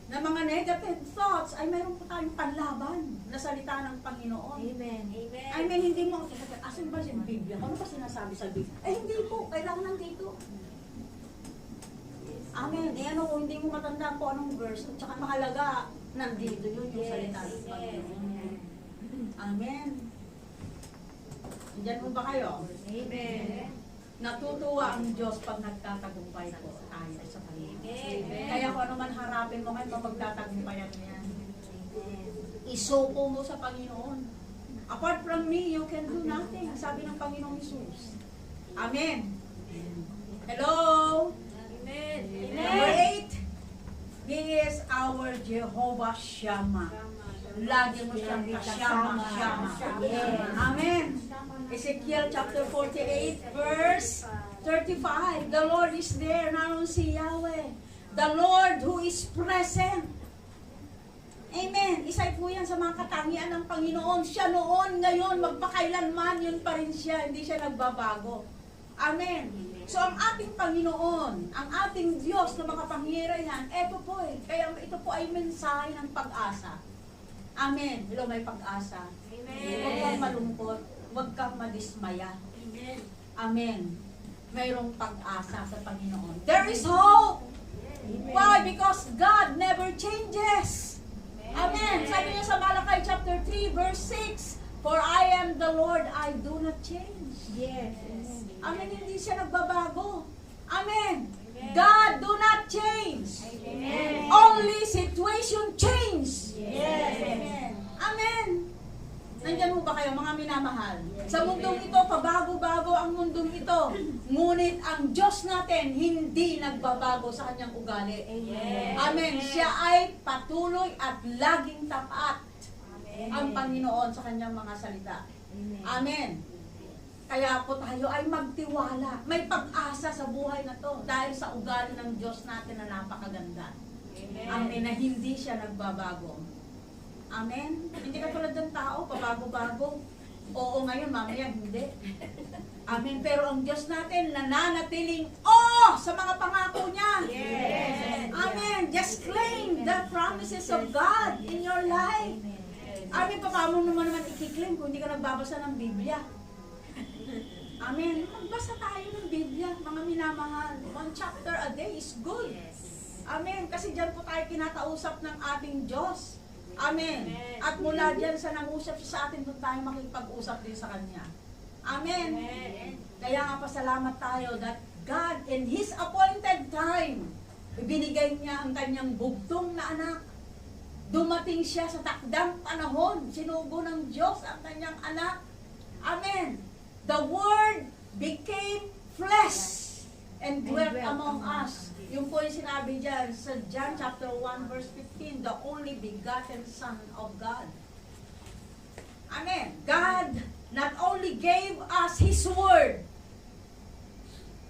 Speaker 1: na mga negative thoughts, ay mayroon po tayong panlaban na salita ng Panginoon.
Speaker 2: Amen. Amen.
Speaker 1: I mean, hindi mo, asan ba yung Biblia? Ano ba sinasabi sa Biblia? Eh, hindi po. Kailangan nandito. Amen. Eh, ano, hindi mo matandaan po anong verse. At saka mahalaga, nandito yun yung salita ng Panginoon. Amen. Diyan mo ba kayo?
Speaker 2: Amen.
Speaker 1: Natutuwa ang Diyos pag nagtatagumpay po tayo sa Panginoon.
Speaker 2: Amen.
Speaker 1: Kaya kung ano man harapin mo ngayon, mapagtatagumpayan mo yan. Isuko mo sa Panginoon. Apart from me, you can do nothing. Sabi ng Panginoong Jesus. Amen. Hello?
Speaker 2: Amen.
Speaker 1: Number 8. He is our Jehovah Shammah. Lagi mo siyang kasama. Amen. Ezekiel chapter 48 verse 35. The Lord is there. Naroon si Yahweh. The Lord who is present. Amen. Isa po yan sa mga katangian ng Panginoon. Siya noon, ngayon, magpakailanman, yun pa rin siya. Hindi siya nagbabago. Amen. So, ang ating Panginoon, ang ating Diyos na makapangyarihan, eto po eh. Kaya ito po ay mensahe ng pag-asa. Amen. Hello, may pag-asa.
Speaker 2: Amen.
Speaker 1: Huwag kang malungkot. Huwag kang madismaya.
Speaker 2: Amen.
Speaker 1: Amen. Mayroong pag-asa sa Panginoon. There is hope. Why? Because God never changes. Amen. Sabi niya sa Malachi chapter 3 verse 6, For I am the Lord, I do not change.
Speaker 2: Yes.
Speaker 1: Amen, hindi siya nagbabago. Amen. God do not change.
Speaker 2: Amen.
Speaker 1: Only situation change.
Speaker 2: Yes.
Speaker 1: Amen. Amen. Nandiyan mo ba kayo, mga minamahal? Sa mundong ito, pabago-bago ang mundong ito. Ngunit ang Diyos natin, hindi nagbabago sa kanyang ugali. Amen. Siya ay patuloy at laging tapat. Ang Panginoon sa kanyang mga salita. Amen. Kaya po tayo ay magtiwala. May pag-asa sa buhay na to dahil sa ugali ng Diyos natin na napakaganda. Amen. Na hindi siya nagbabago. Amen. Hindi ka tulad ng tao, pabago-bago. Oo ngayon, mamaya hindi. Amen. Pero ang Diyos natin nananatiling sa mga pangako niya.
Speaker 2: Yes.
Speaker 1: Amen. Just claim the promises of God in your life. Amen. Paano naman i-claim kung hindi ka nagbabasa ng Biblia? Amen. Magbasa tayo ng Biblia, mga minamahal. 1 chapter a day is good. Amen. Kasi dyan po tayo kinakausap ng ating Diyos. Amen. At mula dyan sa nangusap siya sa atin, doon tayo makipag-usap din sa Kanya. Amen. Kaya nga pasalamat tayo that God in His appointed time, ibinigay niya ang kanyang bugtong na anak. Dumating siya sa takdang panahon. Sinugo ng Diyos ang kanyang anak. Amen. The Word became flesh and dwelt among us. Yung po yung sinabi dyan sa John chapter 1 verse 15, the only begotten Son of God. Amen. God not only gave us His Word.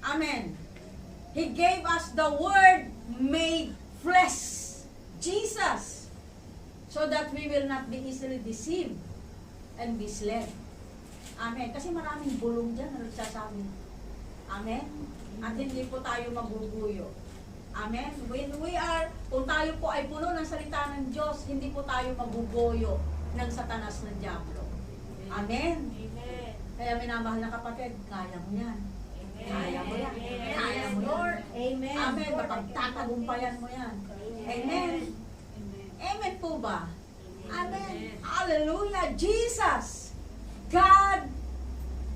Speaker 1: Amen. He gave us the Word made flesh. Jesus. So that we will not be easily deceived and misled. Amen. Kasi maraming bulong dyan na nagsasabi. Amen. At hindi po tayo maguguyo. Amen. Kung tayo po ay puno ng salita ng Diyos, hindi po tayo maguguyo ng satanas ng Diablo. Amen. Kaya minamahal na kapatid, kaya mo yan. Kaya mo yan. Kaya mo yan.
Speaker 2: Amen.
Speaker 1: Amen. Mapagtatagumpayan mo yan. Amen. Amen po ba? Amen. Hallelujah. Jesus, God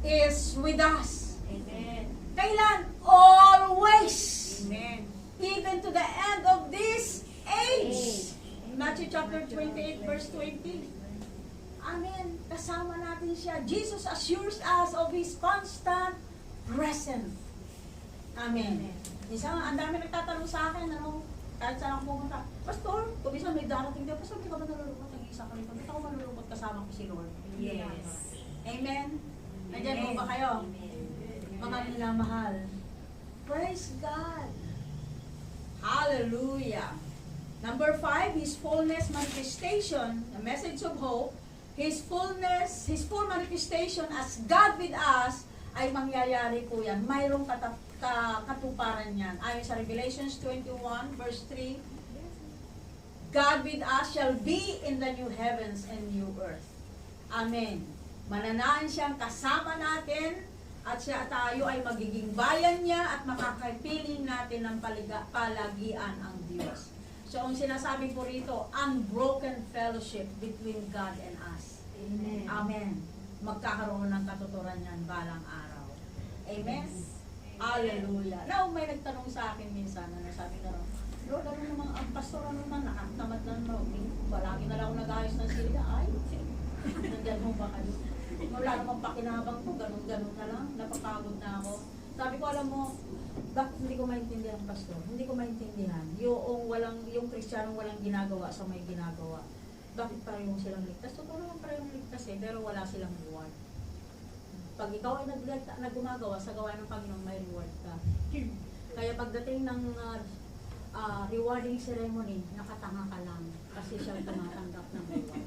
Speaker 1: is with us. Kailan? Always.
Speaker 2: Amen.
Speaker 1: Even to the end of this age. Matthew chapter 28 verse 20. Amen. Kasama natin siya. Jesus assures us of His constant presence. Amen. Minsan, ang dami nagtatanong sa akin, kahit saan ako pumunta, Pastor, kung minsan may darating din, Pastor, hindi ka ba nalulungkot ng isa ka rito? Hindi ako malulungkot kasama ko si Lord.
Speaker 2: Yes.
Speaker 1: Amen. Nandiyan po ba kayo? Mga minamahal. Praise God. Hallelujah. Number 5, His fullness manifestation, the message of hope. His fullness, His full manifestation as God with us, ay mangyayari po yan. Mayroong katuparan yan. Ayon sa Revelations 21 verse 3, God with us shall be in the new heavens and new earth. Amen. Mananaan siyang kasama natin at siya tayo ay magiging bayan niya at makakapiling natin ng palagian ang Diyos. So, ang sinasabi po rito, unbroken fellowship between God and us.
Speaker 2: Amen.
Speaker 1: Amen. Magkakaroon ng katuturan yan balang araw. Amen? Hallelujah. Now, may nagtanong sa akin minsan, sabi na rin, Lord, ano naman, ang pastor ano naman, nakatamad lang mo. Palagi na lang ako nag-ayos ng sila. Ay, nandyan mo ba kayo? Wala namang pakinabang ko, ganun-ganun na lang. Napapagod na ako. Sabi ko, alam mo, bakit hindi ko maintindihan, pastor? Hindi ko maintindihan. Yung Kristiyanong walang ginagawa sa may ginagawa. Bakit parehong silang ligtas? Totoo naman parehong ligtas pero wala silang reward. Pag ikaw ay nagumagawa sa gawa ng Panginoon, may reward ka. Kaya pagdating ng rewarding ceremony, nakatanga ka lang kasi siya tumatanggap ng reward.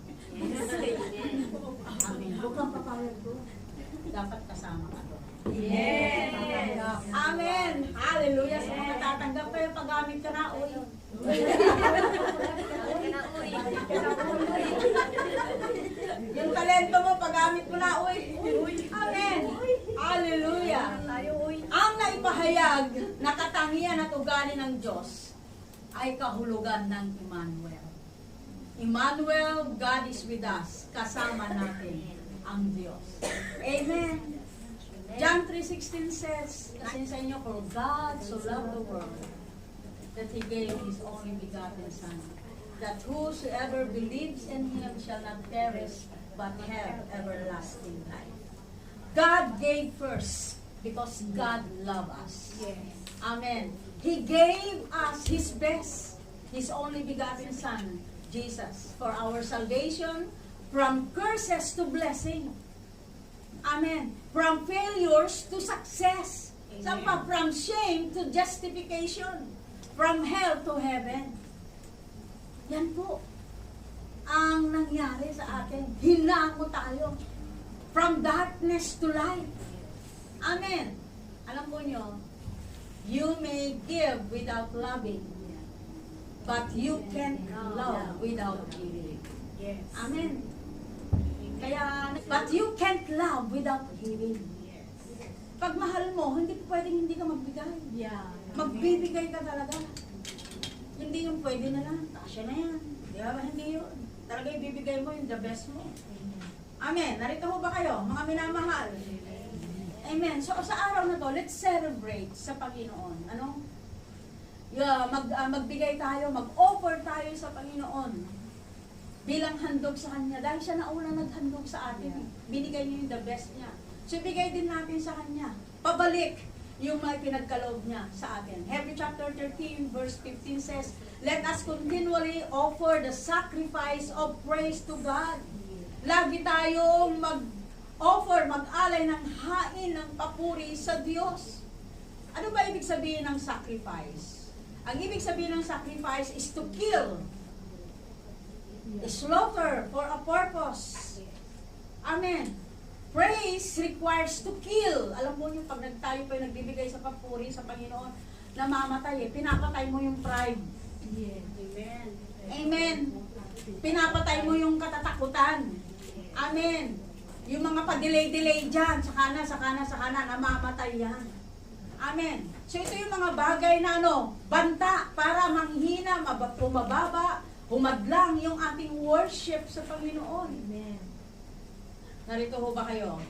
Speaker 1: Amen. Huwag kang papayag ko. Dapat kasama ka doon.
Speaker 2: Yes.
Speaker 1: Amen. Hallelujah. Sa mga tatanggap kayo, paggamit ka na, uy. Yung talento mo, paggamit mo na, uy. Amen. Hallelujah. Ang naipahayag na katangian at ugali ng Diyos ay kahulugan ng Emmanuel. Emmanuel, God is with us. Kasama natin. ang Diyos. Amen. John 3:16 says, kasi sa inyo, for God so loved the world that He gave His only begotten Son, that whosoever believes in Him shall not perish, but have everlasting life. God gave first because God loved us.
Speaker 2: Yes.
Speaker 1: Amen. He gave us His best, His only begotten Son, Jesus, for our salvation, from curses to blessing. Amen. From failures to success. Saan pa? From shame to justification. From hell to heaven. Yan po ang nangyari sa atin. Hinamo tayo. From darkness to light. Amen. Alam po nyo, you may give without loving, but you can't love without giving.
Speaker 2: Yes.
Speaker 1: Amen. Kaya, but you can't love without giving. Pag mahal mo, hindi pwedeng hindi ka magbigay.
Speaker 2: Yeah.
Speaker 1: Magbibigay ka talaga. Hindi yung pwede na lang, tasya na yan. Di ba? Hindi yun. Talaga ibibigay mo yung the best mo. Amen. Narito ho ba kayo, mga minamahal? Amen. So sa araw na to, let's celebrate sa Panginoon. Ano? Magbigay tayo, mag-offer tayo sa Panginoon bilang handog sa Kanya. Dahil siya na unang naghandog sa atin. Binigay niya yung the best niya. So ibigay din natin sa Kanya. Pabalik yung may pinagkaloob niya sa atin. Hebrew chapter 13 verse 15 says, let us continually offer the sacrifice of praise to God. Lagi tayong mag-offer, mag-alay ng hain ng papuri sa Diyos. Ano ba ibig sabihin ng sacrifice? Ang ibig sabihin ng sacrifice is to kill, slaughter for a purpose. Amen. Praise requires to kill. Alam mo yung pag tayo pa yung nagbibigay sa papuri sa Panginoon, namamatay eh. Pinapatay mo yung pride.
Speaker 2: Yes. Amen.
Speaker 1: Amen. Pinapatay mo yung katatakutan. Amen. Yung mga pa-delay-delay dyan, sa kanan, namamatay yan. Amen. So ito yung mga bagay na banta para manghina, bumababa, humadlang yung ating worship sa Panginoon.
Speaker 2: Amen.
Speaker 1: Narito ho ba kayo?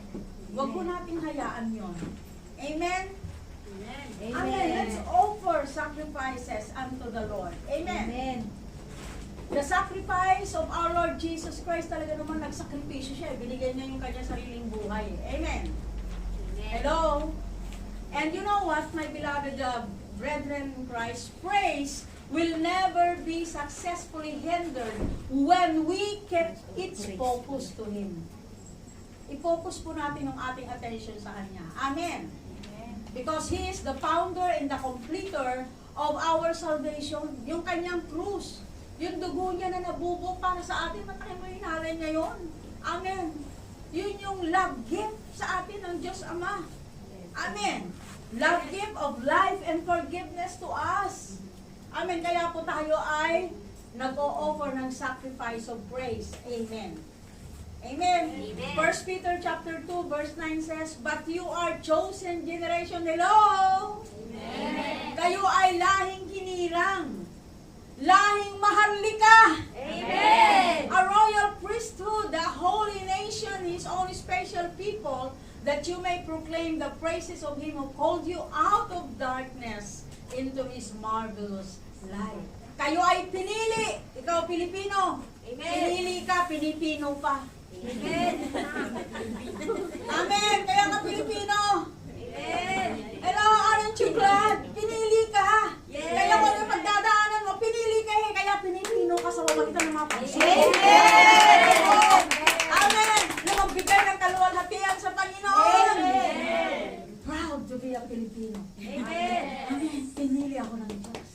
Speaker 1: Huwag po nating hayaan yon. Amen?
Speaker 2: Amen.
Speaker 1: Amen. Let's offer sacrifices unto the Lord. Amen.
Speaker 2: Amen.
Speaker 1: The sacrifice of our Lord Jesus Christ, talaga naman nagsakripisyo siya. Binigay niya yung kanyang sariling buhay. Amen. Hello? And you know what, my beloved brethren in Christ, praise will never be successfully hindered when we keep its focus to Him. I-focus po natin ang ating attention sa Kanya. Amen. Because He is the founder and the completer of our salvation. Yung Kanyang krus, yung dugo niya na nabubok para sa atin, matakin mo yung halay niya yun. Amen. Yun yung love gift sa atin ng Diyos Ama. Amen. Love gift of life and forgiveness to us. Amen. Kaya po tayo ay nag-o-offer ng sacrifice of praise. Amen. Amen.
Speaker 3: Amen.
Speaker 1: 1 Peter chapter 2 verse 9 says, but you are chosen generation. Hello?
Speaker 3: Amen.
Speaker 1: Kayo ay lahing kinirang. Lahing maharlika.
Speaker 3: Amen.
Speaker 1: A royal priesthood, the holy nation, His own special people, that you may proclaim the praises of Him who called you out of darkness into His marvelous light. Kayo ay pinili. Ikaw, Pilipino.
Speaker 3: Amen.
Speaker 1: Pinili ka, Pilipino pa.
Speaker 3: Amen.
Speaker 1: Amen. Kaya nga Pilipino.
Speaker 3: Amen.
Speaker 1: Hello, aren't you glad? Pinili ka.
Speaker 3: Yes.
Speaker 1: Kaya kung yung pagdadaanan mo, pinili ka eh. Kaya Pilipino ka sa pamagitan ng mga puso.
Speaker 3: Amen.
Speaker 1: Amen. Na magbigay ng kaluwalhatian sa Panginoon.
Speaker 3: Amen.
Speaker 1: Proud to be a Filipino.
Speaker 3: Amen.
Speaker 1: Amen. Pinili ako ng Diyos.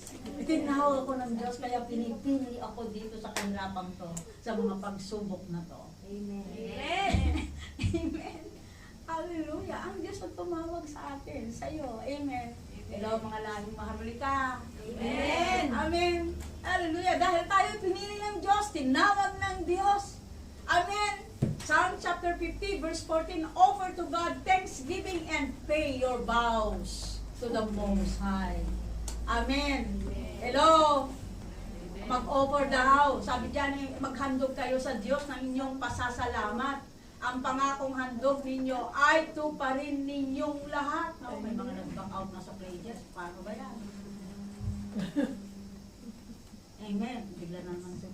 Speaker 1: Tinawag ako ng Diyos, kaya pinipili ako dito sa kanlapang to, sa mga pagsubok na to.
Speaker 2: Amen.
Speaker 3: Amen.
Speaker 1: Amen. Hallelujah. Ang Diyos ang tumawag sa atin, sa iyo. Amen. Hello, mga lahing maharlika.
Speaker 3: Amen.
Speaker 1: Amen. Hallelujah. Dahil tayo pinili ng Diyos, tinawag ng Diyos. Amen. Psalm chapter 50 verse 14, offer to God thanksgiving and pay your vows to the Most High. Amen. Hello. Mag-offer daw. Sabi dyan, maghandog kayo sa Diyos ng inyong pasasalamat. ang pangakong handog ninyo ay tuparin ninyong lahat. Oh, may mga nag-back out na sa pledges. Paano ba yan? Amen. Bigla na naman sa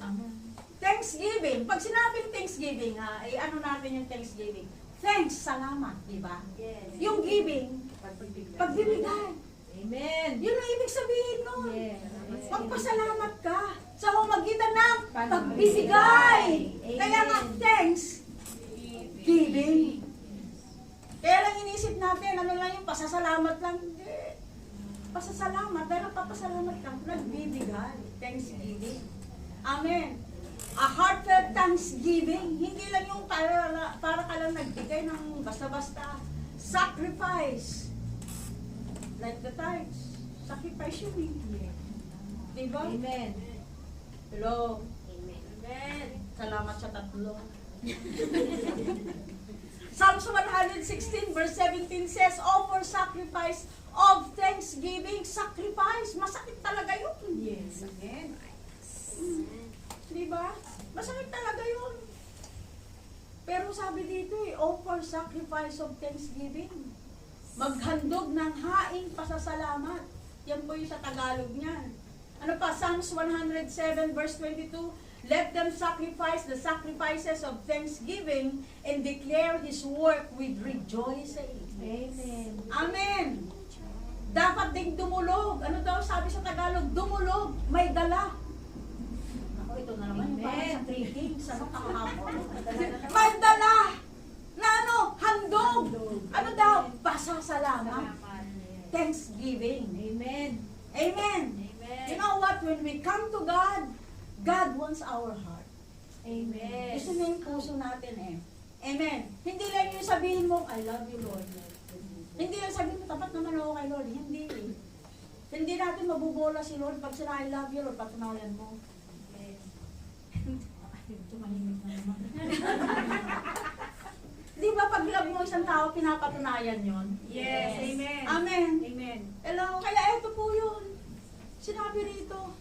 Speaker 1: Amen. Thanksgiving. Pag sinabing Thanksgiving, ano natin yung Thanksgiving? Thanks, salamat, di ba?
Speaker 3: Yes.
Speaker 1: Yung giving, pagbibigay.
Speaker 3: Amen.
Speaker 1: Yun ang ibig sabihin nun.
Speaker 3: Yes.
Speaker 1: Magpasalamat ka sa humagitan ng pagbibigay. Kaya nga, thanks, giving. Kaya lang inisip natin, ano lang yung pasasalamat lang. Hindi. Pasasalamat, dahil papasalamat ka, nagbibigay. Thanksgiving. Amen. A heartfelt thanksgiving, hindi lang yung para ka lang nagbigay ng basta-basta. Sacrifice. Like the tithes. Sacrifice yun eh. Diba?
Speaker 3: Amen.
Speaker 1: Hello.
Speaker 3: Amen.
Speaker 1: Salamat sa tatlo. Psalms 116 verse 17 says, offer sacrifice of thanksgiving. Sacrifice. Masakit talaga yun.
Speaker 3: Yes. Amen.
Speaker 1: Diba? Masakit talaga yun. Pero sabi dito offer sacrifice of thanksgiving. Maghandog ng haing pasasalamat. Yan po yung sa Tagalog niyan. Ano pa? Psalms 107 verse 22, let them sacrifice the sacrifices of thanksgiving and declare His work with rejoicing.
Speaker 3: Amen.
Speaker 1: Amen. Dapat ding dumulog. Ano daw sabi sa Tagalog? Dumulog. May dala. Ako, ito na naman. Yung parang sa tricking. Sa kahapon. May dala. Na ano? Handog. Ano daw? Pasasalamat. Thanksgiving.
Speaker 3: Amen.
Speaker 1: Amen.
Speaker 3: Amen.
Speaker 1: You know what? When we come to God, God wants our heart.
Speaker 3: Amen.
Speaker 1: Gusto niya yung puso natin eh. Amen. Hindi lang yung sabihin mo, I love you, Lord. Hindi lang sabihin mo, tapat naman ako kay Lord. Hindi eh. Hindi natin mabubola si Lord pag sila, I love you, Lord, patunayan mo. Tumahimik na naman. Di ba pag love mo isang tao, pinapatunayan yon?
Speaker 3: Yes. Amen.
Speaker 1: Amen.
Speaker 3: Amen.
Speaker 1: Hello, kaya eto po yun. Sinabi rito,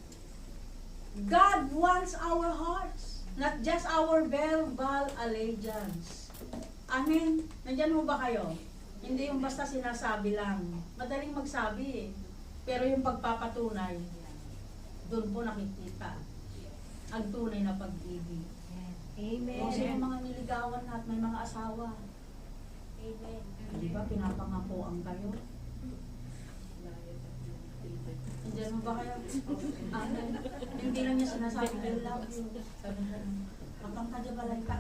Speaker 1: God wants our hearts, not just our verbal allegiance. Amen. Nandyan mo ba kayo? Hindi yung basta sinasabi lang. Madaling magsabi eh. Pero yung pagpapatunay, doon po nakikita ang tunay na pag-ibig.
Speaker 3: Amen.
Speaker 1: Kung sino mga niligawan na at may mga asawa,
Speaker 3: Amen.
Speaker 1: di ba pinapangakuan kayo? Nandiyan mo ba kayo? Amen. Hindi lang niya sinasabi, I love you. Kapag kadya balay ka,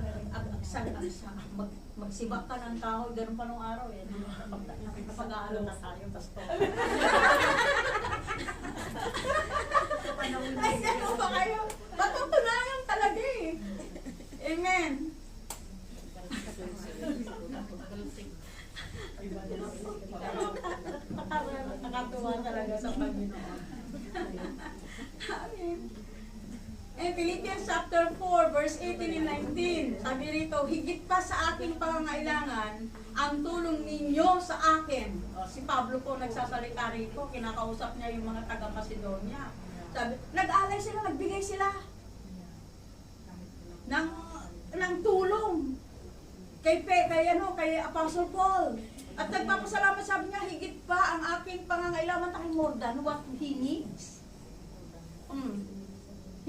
Speaker 1: magsibak ka ng tao, ganun pa nung araw eh. Napag-aalam na tayo, pastor. Ay, ganun ba kayo? Matutunayan talaga eh. Amen. Nakatuwa talaga sa Panginoon. Amen. Philippians chapter 4, verse 18 and 19. Sabi rito, higit pa sa aking pangangailangan, ang tulong ninyo sa akin. Si Pablo po nagsasalita rito, kinakausap niya yung mga taga-Macedonia. Sabi, nag-alay sila, nagbigay sila ng tulong kay Apostle Paul. At nagpapasalamat, sabi niya, higit pa ang aking pangangailangan, taking more than what he needs.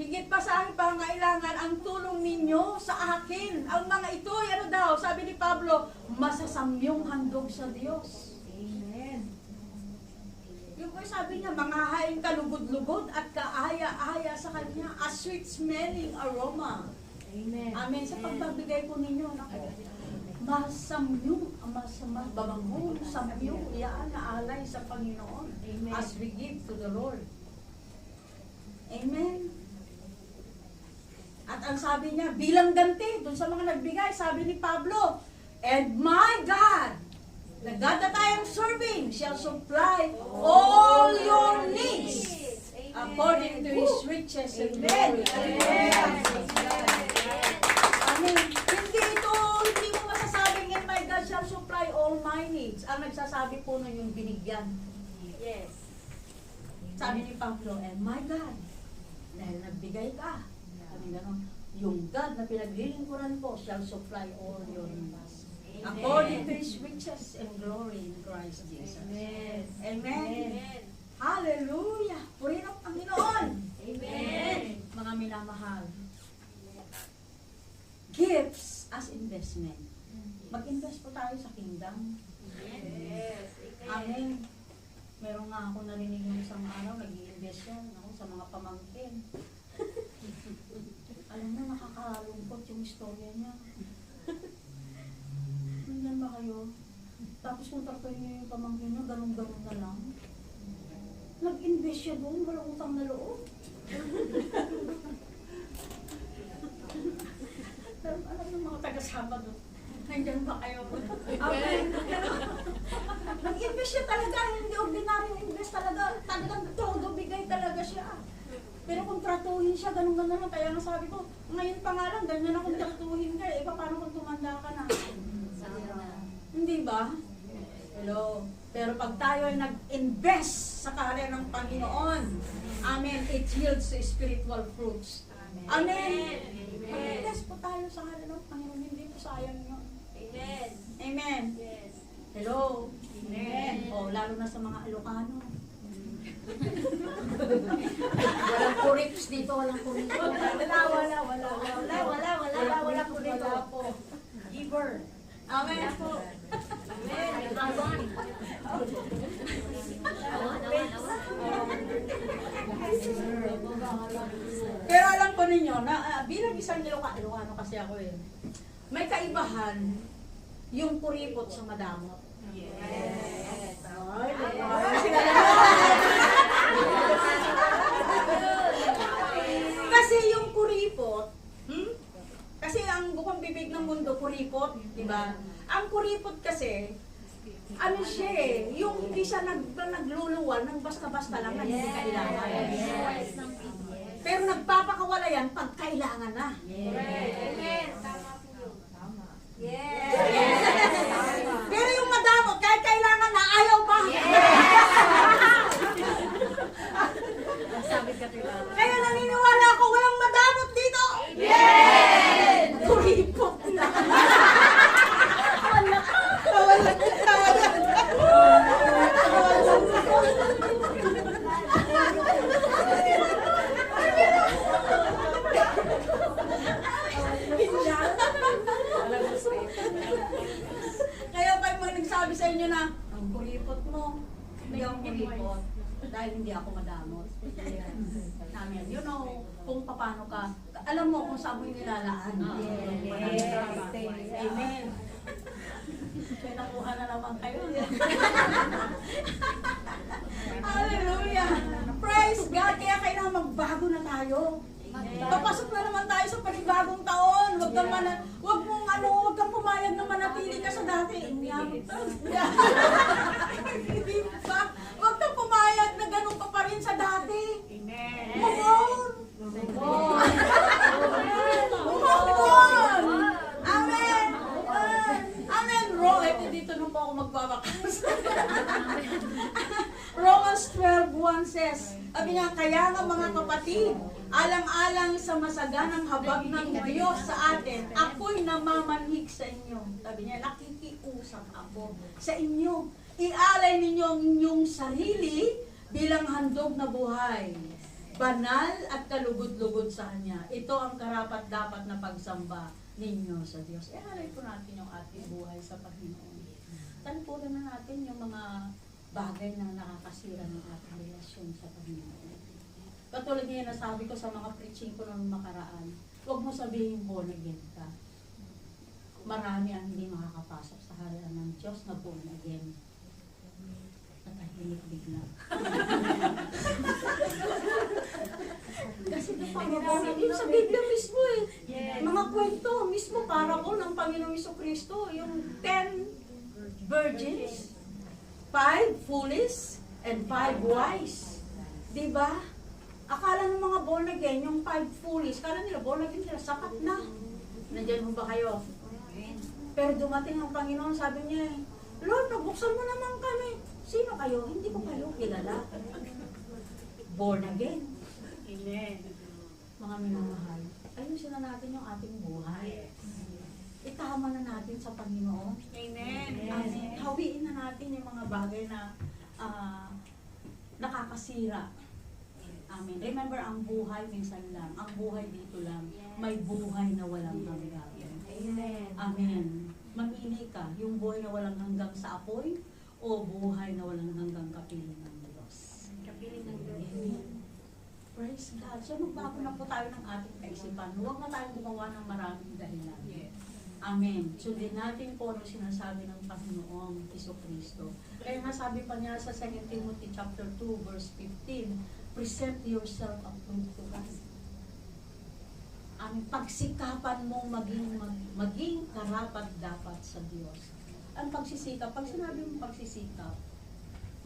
Speaker 1: Higit pa sa aking pangangailangan ang tulong ninyo sa akin. Ang mga ito, ano daw, sabi ni Pablo, masasamyong handog sa Diyos.
Speaker 3: Amen.
Speaker 1: Yung po sabi niya, manghahain ka lugod-lugod at kaaya-aya sa Kanya, a sweet-smelling aroma.
Speaker 3: Amen.
Speaker 1: Amen. Sa pagbabigay po ninyo, naku, masamyong, babangong, samyong, iyaan na alay sa Panginoon.
Speaker 3: Amen.
Speaker 1: As we give to the Lord. Amen. At ang sabi niya, bilang ganti, dun sa mga nagbigay, sabi ni Pablo, and my God, the God that I am serving, shall supply all your needs according to His riches and glory. Amen. Amen. Hindi mo masasabing, and my God shall supply all my needs. Ang nagsasabi po nun yung binigyan.
Speaker 3: Yes.
Speaker 1: Sabi ni Pablo, and my God, dahil nagbigay ka, sabi gano'n, yung God na pinaglilingkuran ko shall supply all your needs. According to His riches and glory in Christ Jesus.
Speaker 3: Amen.
Speaker 1: Amen.
Speaker 3: Amen.
Speaker 1: Hallelujah! Purihin ang Panginoon!
Speaker 3: Amen.
Speaker 1: Mga minamahal. Gifts as investment. Mag-invest po tayo sa kingdom.
Speaker 3: Yes.
Speaker 1: Amen. Meron nga ako narinig ng isang araw, nag-i-invest yan ako sa mga pamangkin. Alam mo, nakakalungkot yung istorya niya. Nandiyan ba kayo? Tapos kung tarpay niyo yung pamangkin niyo, ganun-ganun na lang. Nag-invest siya doon, walang utang na loob. Pero alam ng mga taga-saba doon, nandiyan ba kayo? Amen. Nag-invest siya talaga, hindi ordinaryong invest talaga. Talagang todo bigay talaga siya. Pero kung tratuhin siya, ganun-ganun lang. Kaya nga sabi ko, ngayon pa nga lang, ganyan akong tratuhin ka. Eh, paano kung tumanda ka na? Hindi ba? Hello. Pero pag tayo ay nag-invest sa karya ng Panginoon, amen, it yields spiritual fruits. Amen. Mag-invest po tayo sa karya ng Panginoon, hindi po sayang yun.
Speaker 3: Amen.
Speaker 1: Amen.
Speaker 3: Yes.
Speaker 1: Hello. Amen. O, lalo na sa mga Ilocano. Walang kurips dito, walang kurips. Wala po dito. Wala po. Giver. Amen po.
Speaker 3: Amen.
Speaker 1: Pero alam ko ninyo, na bilang isang Ilocano kasi ako eh, may kaibahan yung kuripot sa madamot.
Speaker 3: Yes.
Speaker 1: Ay, kasi yung kuripot, kasi ang bukang bibig ng mundo, kuripot, di ba? Ang kuripot kasi, ano siya eh, yung hindi siya nagluluwal ng basta-basta lang na hindi kailangan.
Speaker 3: Yes.
Speaker 1: Pero nagpapakawala yan pag kailangan na.
Speaker 3: Amen. Tama po yun. Yes.
Speaker 1: Pero yung madamot, kahit kailangan na, ayaw pa. Kaya naniniwala ako, walang madamot dito. Kuripot na. Kaya pa yung nagsabi sa inyo na, ang kuripot mo, hindi ako kuripot. Dahil hindi ako madamot. Amen. You know, kung paano ka, alam mo kung saan mo yung nilalaan. Amen. Kaya nakuha na naman kayo. Hallelujah. Praise God. Kaya kailangan magbago na tayo. Papasok na naman tayo sa panibagong taon. Huwag kang pumayag na manatili ka sa dati. Hindi ba? Huwag kang pumayag na ganun ka pa rin sa dati.
Speaker 2: Amen.
Speaker 1: Move on. Move on. Amen. Amen. Ito dito nung po ako magbabakas. Romans 12:1 says, sabi nga, kaya nga mga kapatid, alang-alang sa masaganang habag ng Diyos sa atin, ako'y namamanhik sa inyo. Sabi niya, nakikiusap ako sa inyo. Ialay ninyo ang inyong sarili bilang handog na buhay. Banal at kalugod-lugod sa Kanya. Ito ang karapat-dapat na pagsamba ninyo sa Diyos. Ialay po natin yung ating buhay sa Panginoon. Tanpunan na natin yung mga bagay na nakakasira ng ating relasyon sa Panginoon. Katulad niya nasabi ko sa mga preaching ko noong makaraan, huwag mo sabihin born again ka. Marami ang hindi makakapasok sa halalan ng Diyos na born again. Natahimik bigla. Kasi yung sa Biblia mismo eh. Mga kwento mismo, parable ng Panginoong Jesucristo, yung 10 virgins, 5 foolish, and 5 wise. Diba? Akala ng mga born again, yung 5 foolish, akala nila born again sila, sapat na. Nandiyan mo ba kayo? Pero dumating ang Panginoon, sabi niya, Lord, nabuksan mo naman kami. Sino kayo? Hindi ko kayo kilala. Born again.
Speaker 2: Amen.
Speaker 1: Mga minamahal. ayusin na natin yung ating buhay. Itama na natin sa Panginoon.
Speaker 2: Amen.
Speaker 1: Amen. Hawiin na natin yung mga bagay na nakakasira. Amen. Remember, ang buhay minsan lang. Ang buhay dito lang. May buhay na walang hanggan.
Speaker 3: Amen.
Speaker 1: Amen. Mamili ka, yung buhay na walang hanggang sa apoy o buhay na walang hanggang kapiling ng Diyos.
Speaker 3: Kapiling ng Diyos.
Speaker 1: Amen. Praise God. So, magbago na po tayo ng ating kaisipan. Huwag na tayong gumawa ng maraming dahilan. Amen. Sundin natin po ang sinasabi ng Panginoong Jesucristo. Kaya nga sabi pa niya sa 2 Timothy chapter 2 verse 15, present yourself approved to God. Ang pagsikapan mong maging karapat-dapat sa Diyos. Ang pagsisikap, pag sinabi mong pagsisikap,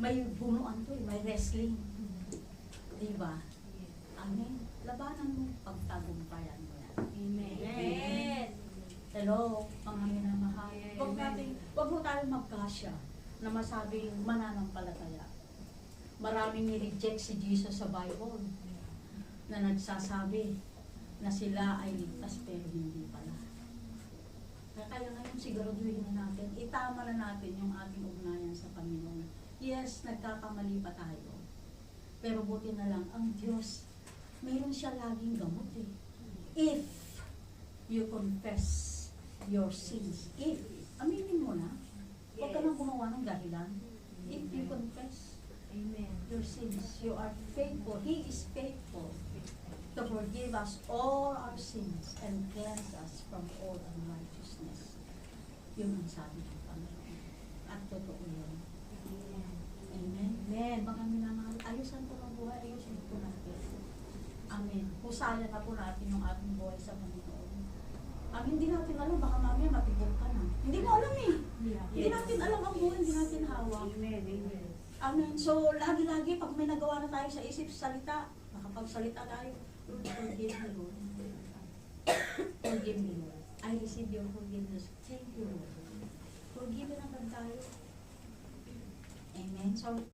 Speaker 1: may bunuan to, may wrestling. Diba? Amen. Labanan mo, pagtagumpayan mo yan.
Speaker 3: Amen.
Speaker 1: Hello, mga minamahal. Huwag mo tayo magkasya na masabing mananampalataya. Maraming ni-reject si Jesus sa Bible na nagsasabi na sila ay ligtas pero hindi pala. Kaya ngayon siguraduhin na natin, itama na natin yung ating ugnayan sa Panginoon. Yes, nagkakamali pa tayo. Pero buti na lang, ang Diyos, mayroon siya laging gamot eh. If you confess your sins. If, aminin mo na, huwag ka nang gumawa ng dahilan. If you confess
Speaker 3: Amen.
Speaker 1: your sins, you are faithful. He is faithful to forgive us all our sins and cleanse us from all unrighteousness. Yun ang sabi ng Panginoon. At totoo yun. Amen.
Speaker 3: Amen.
Speaker 1: Mga minamahal, ayusan po ng buhay, ayusin po natin. Amen. Husaya na po natin yung ating buhay sa Panginoon. Hindi natin alam, baka mamaya matibok ka na. Hindi mo alam eh. Hindi natin alam ang buhay, hindi natin hawak.
Speaker 2: Amen. Amen.
Speaker 1: Amen. So, lagi-lagi, pag may nagawa na tayo sa isip, sa salita, makapagsalita tayo, Lord, forgive me, Lord. Forgive me, Lord. I receive your forgiveness. Thank you, Lord. Forgive na tayo. Amen. So,